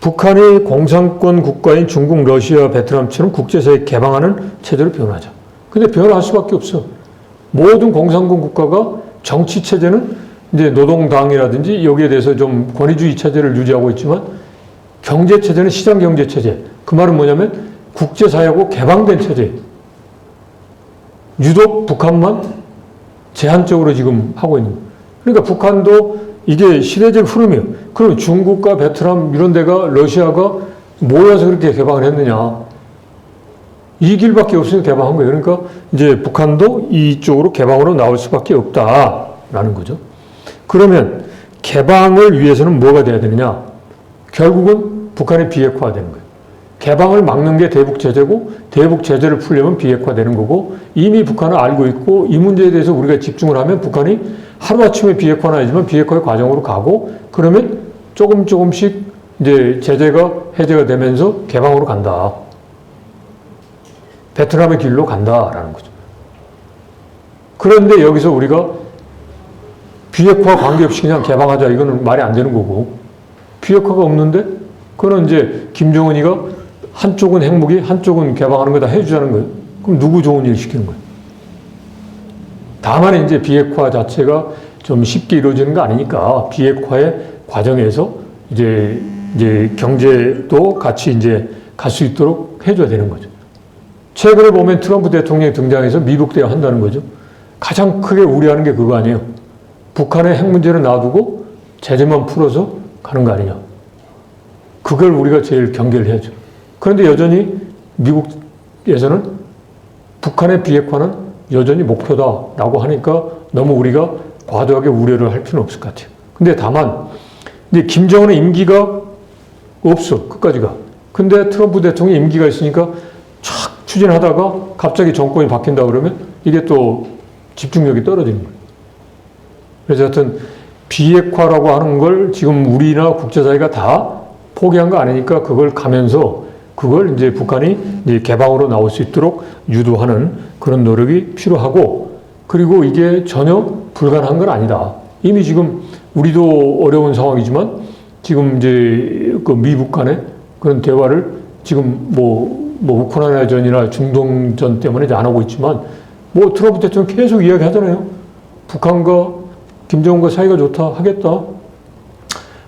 [SPEAKER 1] 북한이 공산권 국가인 중국, 러시아, 베트남처럼 국제사회 개방하는 체제로 변하자. 근데 변화할 수밖에 없어. 모든 공산권 국가가 정치 체제는 이제 노동당이라든지 여기에 대해서 좀 권위주의 체제를 유지하고 있지만 경제 체제는 시장 경제 체제. 그 말은 뭐냐면 국제사회하고 개방된 체제. 유독 북한만 제한적으로 지금 하고 있는 거예요. 그러니까 북한도 이게 시대적 흐름이에요. 그럼 중국과 베트남 이런 데가 러시아가 모여서 그렇게 개방을 했느냐. 이 길밖에 없으니까 개방한 거예요. 그러니까 이제 북한도 이쪽으로 개방으로 나올 수밖에 없다라는 거죠. 그러면 개방을 위해서는 뭐가 돼야 되느냐? 결국은 북한의 비핵화되는 거예요. 개방을 막는 게 대북 제재고 대북 제재를 풀려면 비핵화되는 거고 이미 북한은 알고 있고 이 문제에 대해서 우리가 집중을 하면 북한이 하루아침에 비핵화는 아니지만 비핵화의 과정으로 가고 그러면 조금씩 이제 제재가 해제가 되면서 개방으로 간다. 베트남의 길로 간다라는 거죠. 그런데 여기서 우리가 비핵화 관계없이 그냥 개방하자 이거는 말이 안 되는 거고 비핵화가 없는데 그거는 이제 김정은이가 한쪽은 핵무기 한쪽은 개방하는 거 다 해주자는 거예요. 그럼 누구 좋은 일 시키는 거예요? 다만 이제 비핵화 자체가 좀 쉽게 이루어지는 거 아니니까 비핵화의 과정에서 이제 경제도 같이 이제 갈 수 있도록 해줘야 되는 거죠. 최근에 보면 트럼프 대통령이 등장해서 미국 대화한다는 거죠. 가장 크게 우려하는 게 그거 아니에요. 북한의 핵 문제는 놔두고 제재만 풀어서 가는 거 아니냐. 그걸 우리가 제일 경계를 해야죠. 그런데 여전히 미국에서는 북한의 비핵화는 여전히 목표다라고 하니까 너무 우리가 과도하게 우려를 할 필요는 없을 것 같아요. 근데 다만 이제 김정은의 임기가 없어. 끝까지가. 근데 트럼프 대통령이 임기가 있으니까 촥 추진하다가 갑자기 정권이 바뀐다 그러면 이게 또 집중력이 떨어지는 거예요. 그래서 하여튼 비핵화라고 하는 걸 지금 우리나 국제사회가 다 포기한 거 아니니까 그걸 가면서 그걸 이제 북한이 이제 개방으로 나올 수 있도록 유도하는 그런 노력이 필요하고, 그리고 이게 전혀 불가능한 건 아니다. 이미 지금 우리도 어려운 상황이지만 지금 이제 그 미북 간의 그런 대화를 지금 뭐 우크라이나 전이나 중동 전 때문에 이제 안 하고 있지만 뭐 트럼프 대통령 계속 이야기 하잖아요. 북한과 김정은과 사이가 좋다 하겠다.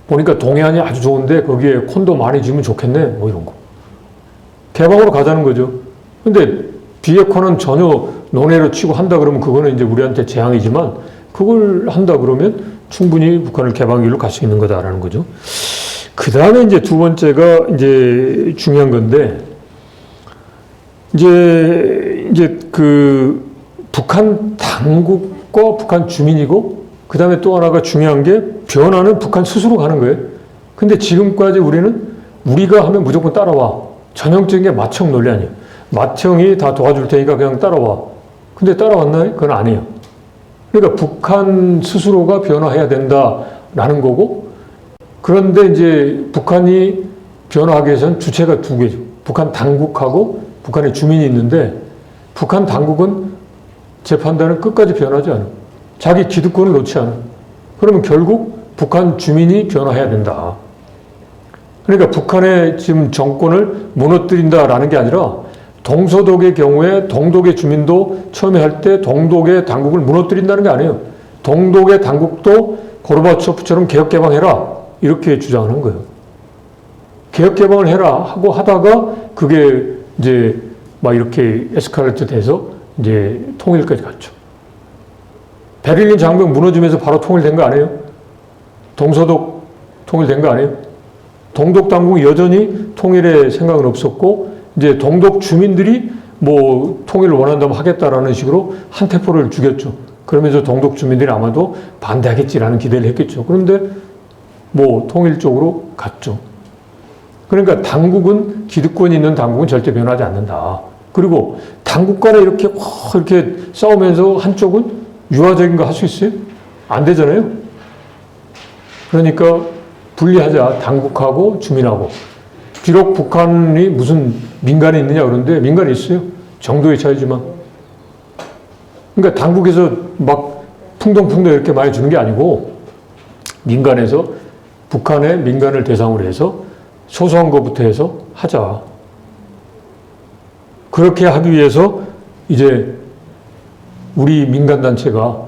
[SPEAKER 1] 보니까 동해안이 아주 좋은데 거기에 콘도 많이 지으면 좋겠네. 뭐 이런 거. 개방으로 가자는 거죠. 근데 비핵화는 전혀 논외로 치고 한다 그러면 그거는 이제 우리한테 재앙이지만 그걸 한다 그러면 충분히 북한을 개방 길로 갈 수 있는 거다라는 거죠. 그 다음에 이제 두 번째가 이제 중요한 건데, 이제 그 북한 당국과 북한 주민이고, 그 다음에 또 하나가 중요한 게 변화는 북한 스스로 가는 거예요. 근데 지금까지 우리가 하면 무조건 따라와. 전형적인 게 맏형 논리 아니에요. 맏형이 다 도와줄 테니까 그냥 따라와. 근데 따라왔나요? 그건 아니에요. 그러니까 북한 스스로가 변화해야 된다라는 거고, 그런데 이제 북한이 변화하기 위해서는 주체가 두 개죠. 북한 당국하고 북한의 주민이 있는데, 북한 당국은 제 판단은 끝까지 변하지 않아요. 자기 기득권을 놓지 않아요. 그러면 결국 북한 주민이 변화해야 된다. 그러니까 북한의 지금 정권을 무너뜨린다라는 게 아니라, 동서독의 경우에 동독의 주민도 처음에 할 때 동독의 당국을 무너뜨린다는 게 아니에요. 동독의 당국도 고르바초프처럼 개혁개방해라 이렇게 주장하는 거예요. 개혁개방을 해라 하고 하다가 그게 이제 막 이렇게 에스컬레이트 돼서 이제 통일까지 갔죠. 베를린 장벽 무너지면서 바로 통일된 거 아니에요? 동서독 통일된 거 아니에요? 동독 당국이 여전히 통일의 생각은 없었고, 이제 동독 주민들이 뭐 통일을 원한다면 하겠다라는 식으로 한 태포를 죽였죠. 그러면서 동독 주민들이 아마도 반대하겠지라는 기대를 했겠죠. 그런데 뭐 통일 쪽으로 갔죠. 그러니까 당국은, 기득권이 있는 당국은 절대 변하지 않는다. 그리고 당국 간에 이렇게 싸우면서 한쪽은 유화적인 거 할 수 있어요? 안 되잖아요. 그러니까 분리하자. 당국하고 주민하고. 비록 북한이 무슨 민간이 있느냐 그런데 민간이 있어요. 정도의 차이지만. 그러니까 당국에서 막 풍덩풍덩 이렇게 많이 주는 게 아니고, 민간에서 북한의 민간을 대상으로 해서 소소한 것부터 해서 하자. 그렇게 하기 위해서 이제 우리 민간단체가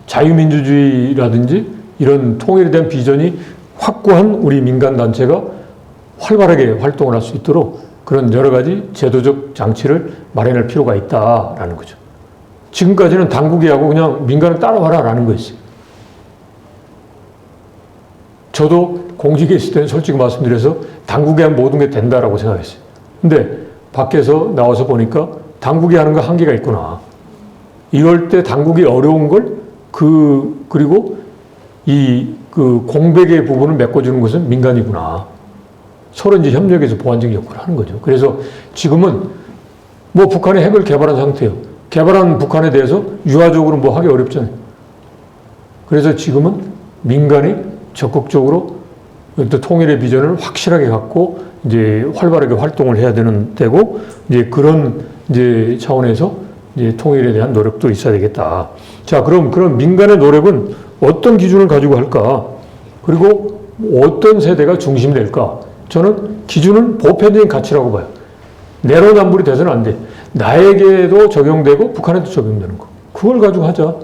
[SPEAKER 1] 자유민주주의라든지 이런 통일에 대한 비전이 확고한 우리 민간단체가 활발하게 활동을 할 수 있도록 그런 여러 가지 제도적 장치를 마련할 필요가 있다라는 거죠. 지금까지는 당국이 하고 그냥 민간을 따라와라 라는 거였어요. 저도 공직에 있을 때는 솔직히 말씀드려서 당국이 하면 모든 게 된다라고 생각했어요. 근데 밖에서 나와서 보니까 당국이 하는 거 한계가 있구나. 이럴 때 당국이 어려운 걸 그리고 그 공백의 부분을 메꿔주는 것은 민간이구나. 서로 이제 협력해서 보완적 역할을 하는 거죠. 그래서 지금은 뭐 북한이 핵을 개발한 상태예요. 개발한 북한에 대해서 유화적으로 뭐 하기 어렵잖아요. 그래서 지금은 민간이 적극적으로 또 통일의 비전을 확실하게 갖고 이제 활발하게 활동을 해야 되는 때고, 이제 그런 이제 차원에서 이제 통일에 대한 노력도 있어야 되겠다. 자, 그럼 민간의 노력은 어떤 기준을 가지고 할까? 그리고 어떤 세대가 중심이 될까? 저는 기준은 보편적인 가치라고 봐요. 내로남불이 돼서는 안 돼. 나에게도 적용되고 북한에도 적용되는 거. 그걸 가지고 하자.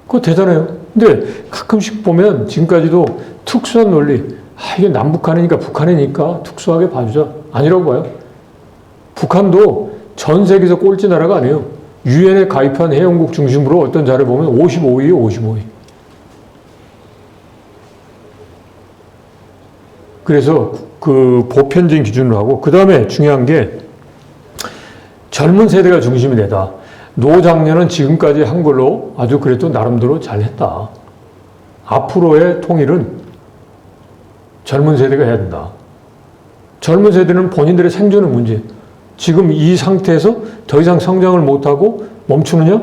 [SPEAKER 1] 그거 되잖아요. 근데 가끔씩 보면 지금까지도 특수한 논리, 이게 남북한이니까 북한이니까 특수하게 봐주자. 아니라고 봐요. 북한도 전 세계에서 꼴찌 나라가 아니에요. 유엔에 가입한 회원국 중심으로 어떤 자를 보면 55위예요, 55위. 그래서 그 보편적인 기준으로 하고, 그 다음에 중요한 게 젊은 세대가 중심이 되다. 노장년은 지금까지 한 걸로 아주 그래도 나름대로 잘했다. 앞으로의 통일은 젊은 세대가 해야 된다. 젊은 세대는 본인들의 생존의 문제. 지금 이 상태에서 더 이상 성장을 못하고 멈추느냐?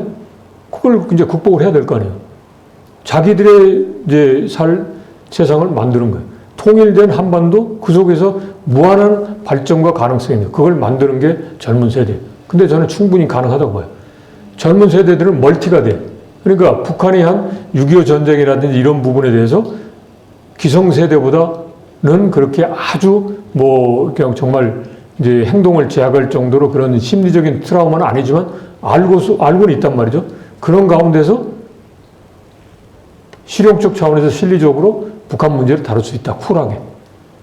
[SPEAKER 1] 그걸 이제 극복을 해야 될 거 아니에요. 자기들의 이제 세상을 만드는 거예요. 통일된 한반도 그 속에서 무한한 발전과 가능성이 있는 그걸 만드는 게 젊은 세대예요. 근데 저는 충분히 가능하다고 봐요. 젊은 세대들은 멀티가 돼. 그러니까 북한이 한 6.25 전쟁이라든지 이런 부분에 대해서 기성세대보다는 그렇게 아주 뭐 그냥 정말 이제 행동을 제약할 정도로 그런 심리적인 트라우마는 아니지만 알고는 있단 말이죠. 그런 가운데서 실용적 차원에서 실리적으로 북한 문제를 다룰 수 있다. 쿨하게.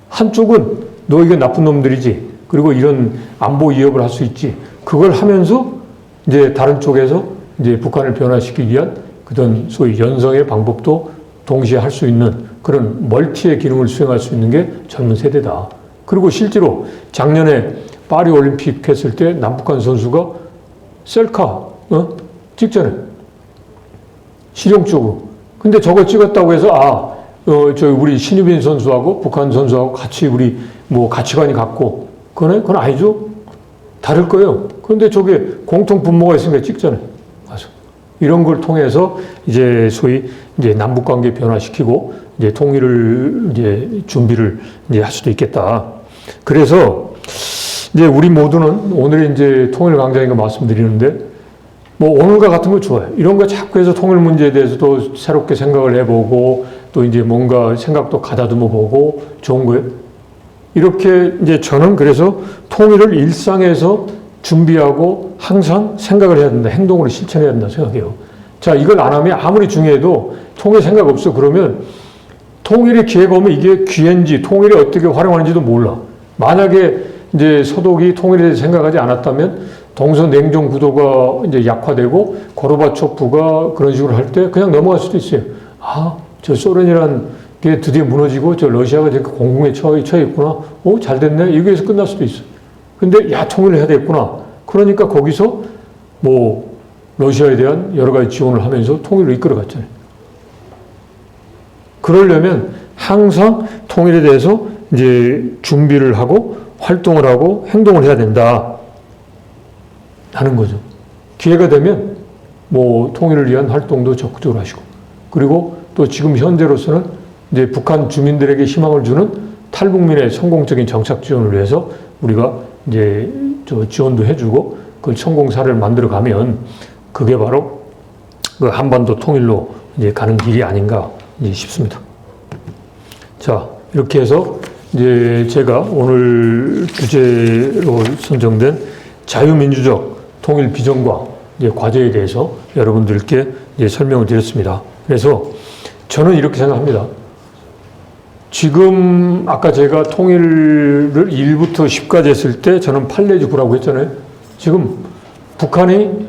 [SPEAKER 1] 한쪽은 너 이게 나쁜 놈들이지. 그리고 이런 안보 위협을 할 수 있지. 그걸 하면서 이제 다른 쪽에서 이제 북한을 변화시키기 위한 그런 소위 연성의 방법도 동시에 할 수 있는 그런 멀티의 기능을 수행할 수 있는 게 젊은 세대다. 그리고 실제로 작년에 파리 올림픽 했을 때 남북한 선수가 셀카 찍잖아요. 실용적으로. 근데 저거 찍었다고 해서 우리 신유빈 선수하고 북한 선수하고 같이 우리 뭐 가치관이 같고 그건 아니죠. 다를 거예요. 그런데 저게 공통 분모가 있으니까 찍잖아요. 맞아. 이런 걸 통해서 이제 소위 이제 남북 관계 변화시키고 이제 통일을 이제 준비를 이제 할 수도 있겠다. 그래서 이제 우리 모두는 오늘 이제 통일 강좌인 거 말씀드리는데 뭐 오늘과 같은 거 좋아요. 이런 거 자꾸 해서 통일 문제에 대해서도 새롭게 생각을 해보고 또 이제 뭔가 생각도 가다듬어 보고 좋은 거예요. 이렇게 이제 저는 그래서 통일을 일상에서 준비하고 항상 생각을 해야 된다. 행동으로 실천해야 된다 생각해요. 자, 이걸 안 하면 아무리 중요해도 통일 생각 없어. 그러면 통일의 기회가 오면 이게 기회인지 통일을 어떻게 활용하는지도 몰라. 만약에 이제 서독이 통일에 대해서 생각하지 않았다면 동서 냉전 구도가 이제 약화되고 고르바초프가 그런 식으로 할 때 그냥 넘어갈 수도 있어요. 저 소련이란 게 드디어 무너지고 저 러시아가 지금 공공에 처해 있구나. 잘 됐네. 여기에서 끝날 수도 있어. 근데 통일을 해야 되겠구나. 그러니까 거기서 뭐 러시아에 대한 여러 가지 지원을 하면서 통일을 이끌어 갔잖아요. 그러려면 항상 통일에 대해서 이제 준비를 하고 활동을 하고 행동을 해야 된다. 하는 거죠. 기회가 되면 뭐 통일을 위한 활동도 적극적으로 하시고 그리고 또 지금 현재로서는 이제 북한 주민들에게 희망을 주는 탈북민의 성공적인 정착 지원을 위해서 우리가 이제 지원도 해주고 그 성공 사례를 만들어 가면 그게 바로 그 한반도 통일로 이제 가는 길이 아닌가 이제 싶습니다. 자, 이렇게 해서 이제 제가 오늘 주제로 선정된 자유민주적 통일 비전과 이제 과제에 대해서 여러분들께 이제 설명을 드렸습니다. 그래서 저는 이렇게 생각합니다. 지금 아까 제가 통일을 1부터 10까지 했을 때 저는 8 내지 9라고 했잖아요. 지금 북한이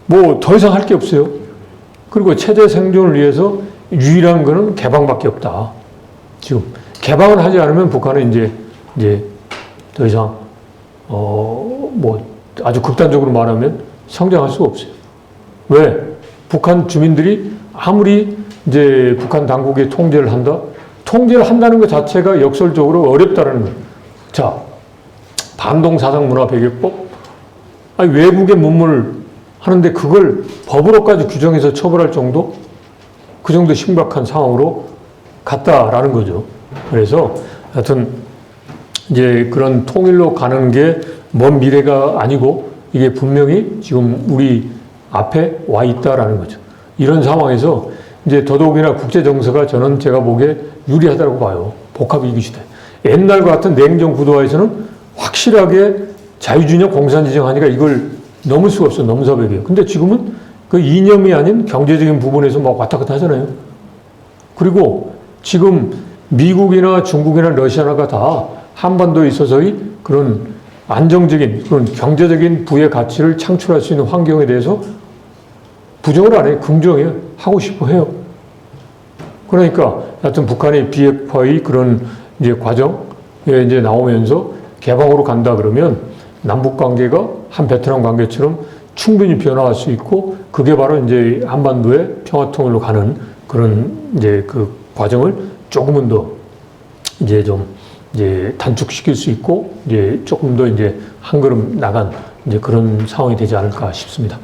[SPEAKER 1] 뭐 더 이상 할 게 없어요. 그리고 체제 생존을 위해서 유일한 거는 개방밖에 없다. 지금 개방을 하지 않으면 북한은 이제 더 이상 뭐 아주 극단적으로 말하면 성장할 수가 없어요. 왜? 북한 주민들이 아무리 이제 북한 당국의 통제를 한다? 통제를 한다는 것 자체가 역설적으로 어렵다라는 거예요. 자, 반동 사상 문화 배개법? 외국의 문문을 하는데 그걸 법으로까지 규정해서 처벌할 정도? 그 정도 심각한 상황으로 갔다라는 거죠. 그래서 하여튼 이제 그런 통일로 가는 게 먼 미래가 아니고 이게 분명히 지금 우리 앞에 와 있다라는 거죠. 이런 상황에서 이제 더더욱이나 국제 정서가 저는 제가 보기에 유리하다고 봐요. 복합이기 시대. 옛날과 같은 냉전 구도화에서는 확실하게 자유주의냐 공산주의냐 하니까 이걸 넘을 수가 없어요. 넘사벽이에요. 근데 지금은 그 이념이 아닌 경제적인 부분에서 막 왔다 갔다 하잖아요. 그리고 지금 미국이나 중국이나 러시아나가 다 한반도에 있어서의 그런 안정적인 그런 경제적인 부의 가치를 창출할 수 있는 환경에 대해서 부정을 안 해요. 긍정해요. 하고 싶어 해요. 그러니까 하여튼 북한의 비핵화의 그런 이제 과정에 이제 나오면서 개방으로 간다 그러면 남북 관계가 한 베트남 관계처럼 충분히 변화할 수 있고 그게 바로 이제 한반도의 평화 통일로 가는 그런 이제 그 과정을 조금은 더 이제 좀 이제 단축시킬 수 있고 이제 조금 더 이제 한 걸음 나간 이제 그런 상황이 되지 않을까 싶습니다.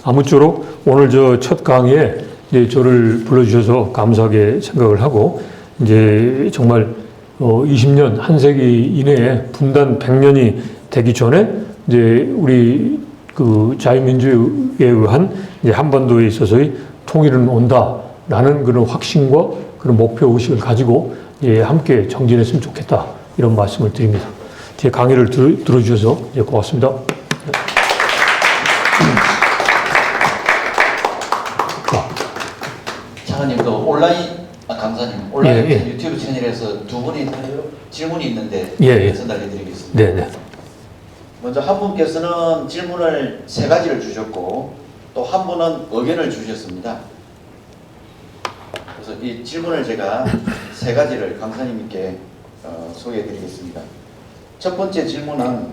[SPEAKER 1] 아무쪼록 오늘 저 첫 강의에 이제 저를 불러주셔서 감사하게 생각을 하고 이제 정말 20년, 한 세기 이내에 분단 100년이 되기 전에 이제 우리 그 자유민주에 의한 이제 한반도에 있어서의 통일은 온다라는 그런 확신과 그런 목표 의식을 가지고 예, 함께 정진했으면 좋겠다 이런 말씀을 드립니다. 제 강의를 들어주셔서 예, 고맙습니다.
[SPEAKER 2] 장관님, 그 온라인 강사님 온라인
[SPEAKER 1] 예, 예.
[SPEAKER 2] 유튜브 채널에서 두 분이 질문이 있는데
[SPEAKER 1] 예.
[SPEAKER 2] 전달해드리겠습니다.
[SPEAKER 1] 네네.
[SPEAKER 2] 먼저 한 분께서는 질문을 3가지를 주셨고 또 한 분은 의견을 주셨습니다. 그래서 이 질문을 제가 3가지를 강사님께 소개해드리겠습니다. 첫 번째 질문은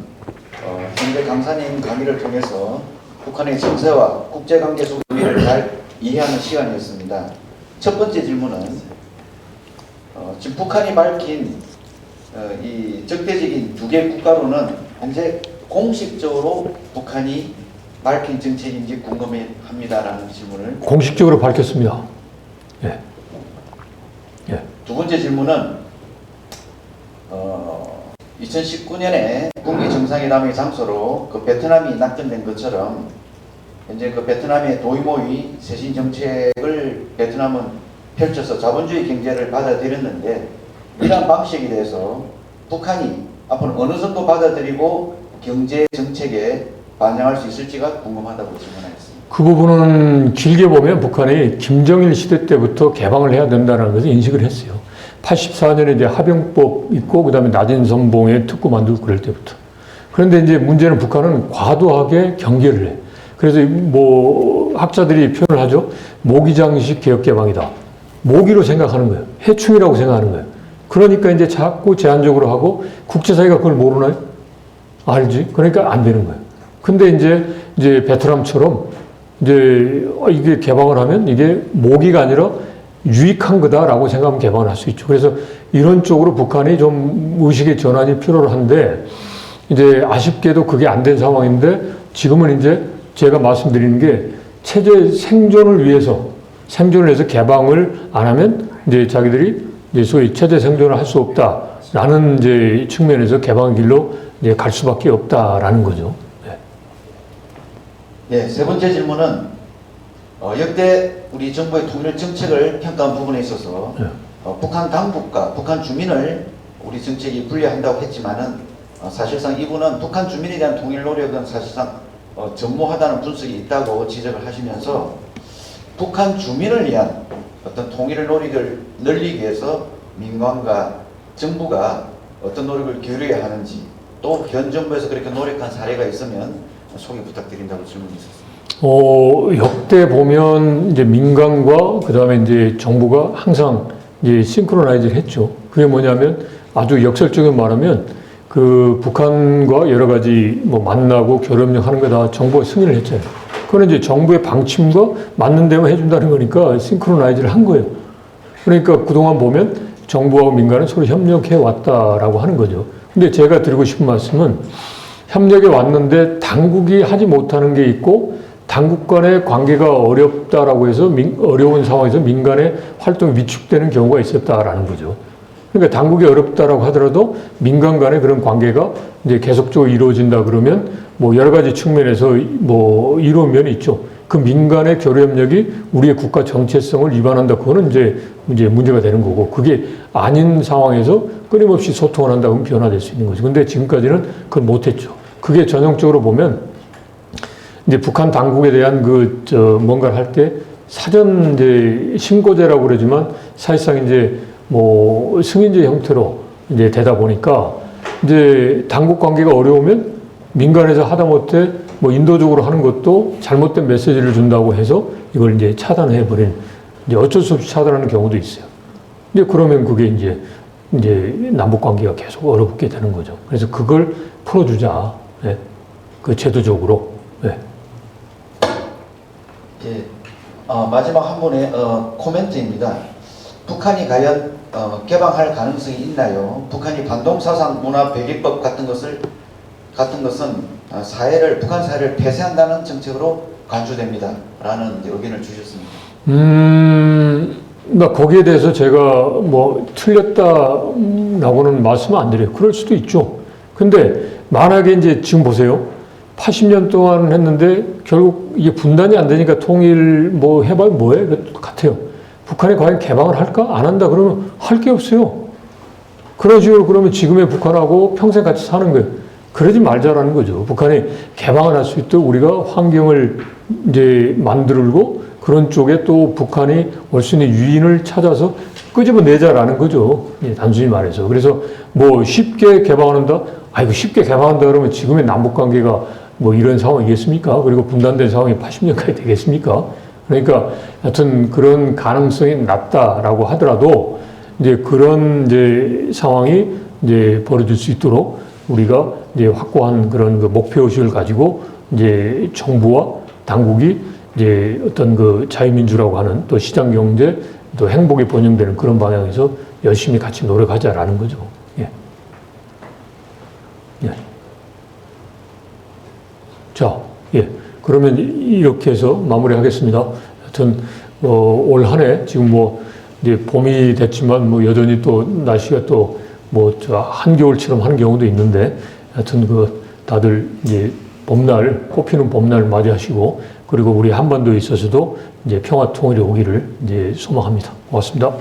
[SPEAKER 2] 현재 강사님 강의를 통해서 북한의 정세와 국제관계 속도를 잘 이해하는 시간이었습니다. 첫 번째 질문은 지금 북한이 밝힌 이 적대적인 2개 국가로는 현재 공식적으로 북한이 밝힌 정책인지 궁금해합니다라는 질문을
[SPEAKER 1] 공식적으로 밝혔습니다. 예. 예.
[SPEAKER 2] 두 번째 질문은 2019년에 북미 정상회담의 장소로 그 베트남이 낙점된 것처럼 현재 그 베트남의 도이모의 쇄신 정책을 베트남은 펼쳐서 자본주의 경제를 받아들였는데 이러한 방식에 대해서 북한이 앞으로 어느 정도 받아들이고 경제 정책에 반영할 수 있을지가 궁금하다고 질문하였습니다.
[SPEAKER 1] 그 부분은 길게 보면 북한이 김정일 시대 때부터 개방을 해야 된다는 것을 인식을 했어요. 84년에 이제 합병법 있고 그다음에 낮은 선봉에 특구 만들고 그럴 때부터. 그런데 이제 문제는 북한은 과도하게 경계를 해. 그래서 뭐 학자들이 표현을 하죠. 모기장식 개혁 개방이다. 모기로 생각하는 거예요. 해충이라고 생각하는 거예요. 그러니까 이제 자꾸 제한적으로 하고 국제사회가 그걸 모르나요? 알지? 그러니까 안 되는 거예요. 근데 이제 베트남처럼 이제 이게 개방을 하면 이게 모기가 아니라 유익한 거다라고 생각하면 개방을 할 수 있죠. 그래서 이런 쪽으로 북한이 좀 의식의 전환이 필요한데 이제 아쉽게도 그게 안 된 상황인데 지금은 이제 제가 말씀드리는 게 체제 생존을 위해서 생존을 해서 개방을 안 하면 이제 자기들이 이제 소위 체제 생존을 할 수 없다라는 이제 측면에서 개방의 길로 이제 갈 수밖에 없다라는 거죠.
[SPEAKER 2] 네, 세 번째 질문은 역대 우리 정부의 통일 정책을 평가한 부분에 있어서 북한 당국과 북한 주민을 우리 정책이 분리한다고 했지만은 사실상 이분은 북한 주민에 대한 통일 노력은 사실상 전무하다는 분석이 있다고 지적을 하시면서 북한 주민을 위한 어떤 통일의 노력을 늘리기 위해서 민간과 정부가 어떤 노력을 기울여야 하는지 또 현 정부에서 그렇게 노력한 사례가 있으면 소개 부탁드린다고 질문이 있었습니다.
[SPEAKER 1] 역대 보면 이제 민간과 그 다음에 이제 정부가 항상 이제 싱크로나이즈를 했죠. 그게 뭐냐면 아주 역설적인 말하면 그 북한과 여러 가지 뭐 만나고 교류협력 하는 거 다 정부가 승인을 했잖아요. 그건 이제 정부의 방침과 맞는 데만 해준다는 거니까 싱크로나이즈를 한 거예요. 그러니까 그동안 보면 정부하고 민간은 서로 협력해 왔다라고 하는 거죠. 근데 제가 드리고 싶은 말씀은 협력에 왔는데 당국이 하지 못하는 게 있고 당국 간의 관계가 어렵다라고 해서 어려운 상황에서 민간의 활동이 위축되는 경우가 있었다라는 거죠. 그러니까 당국이 어렵다라고 하더라도 민간 간의 그런 관계가 이제 계속적으로 이루어진다 그러면 뭐 여러 가지 측면에서 뭐 이로운 면이 있죠. 그 민간의 교류협력이 우리의 국가 정체성을 위반한다. 그거는 이제 문제가 되는 거고 그게 아닌 상황에서 끊임없이 소통을 한다 그러면 변화될 수 있는 거죠. 근데 지금까지는 그걸 못했죠. 그게 전형적으로 보면 이제 북한 당국에 대한 뭔가를 할 때 사전 이제 신고제라고 그러지만 사실상 이제 뭐 승인제 형태로 이제 되다 보니까 이제 당국 관계가 어려우면 민간에서 하다못해 뭐 인도적으로 하는 것도 잘못된 메시지를 준다고 해서 이걸 이제 차단해 버린 이제 어쩔 수 없이 차단하는 경우도 있어요. 이제 그러면 그게 이제 남북 관계가 계속 어렵게 되는 거죠. 그래서 그걸 풀어주자. 예. 그 제도적으로. 예.
[SPEAKER 2] 예. 마지막 한 분의 코멘트입니다. 북한이 과연 개방할 가능성이 있나요? 북한이 반동사상 문화 배기법 같은 것을 같은 것은 북한 사회를 폐쇄한다는 정책으로 간주됩니다. 라는 이제 의견을 주셨습니다.
[SPEAKER 1] 나 거기에 대해서 제가 뭐 틀렸다라고는 말씀 안 드려요. 그럴 수도 있죠. 근데 만약에 이제 지금 보세요. 80년 동안 했는데 결국 이게 분단이 안 되니까 통일 뭐 해봐야 뭐해? 같아요. 북한이 과연 개방을 할까? 안 한다 그러면 할 게 없어요. 그런 식으로 그러면 지금의 북한하고 평생 같이 사는 거예요. 그러지 말자라는 거죠. 북한이 개방을 할 수 있도록 우리가 환경을 이제 만들고 그런 쪽에 또 북한이 올 수 있는 유인을 찾아서 끄집어내자라는 거죠. 예, 단순히 말해서. 그래서 뭐 쉽게 개방한다? 아이고, 쉽게 개방한다 그러면 지금의 남북 관계가 뭐 이런 상황이겠습니까? 그리고 분단된 상황이 80년까지 되겠습니까? 그러니까 하여튼 그런 가능성이 낮다라고 하더라도 이제 그런 이제 상황이 이제 벌어질 수 있도록 우리가 이제 확고한 그런 그 목표의식을 가지고 이제 정부와 당국이 이제 어떤 그 자유민주라고 하는 또 시장경제 또 행복이 번영되는 그런 방향에서 열심히 같이 노력하자라는 거죠. 예. 예. 자, 예. 그러면 이렇게 해서 마무리하겠습니다. 하여튼, 올 한 해 지금 뭐 이제 봄이 됐지만 뭐 여전히 또 날씨가 또 뭐 저 한겨울처럼 하는 경우도 있는데 하여튼 그 다들 이제 봄날, 꽃피는 봄날 맞이하시고 그리고 우리 한반도에 있어서도 이제 평화 통일이 오기를 이제 소망합니다. 고맙습니다.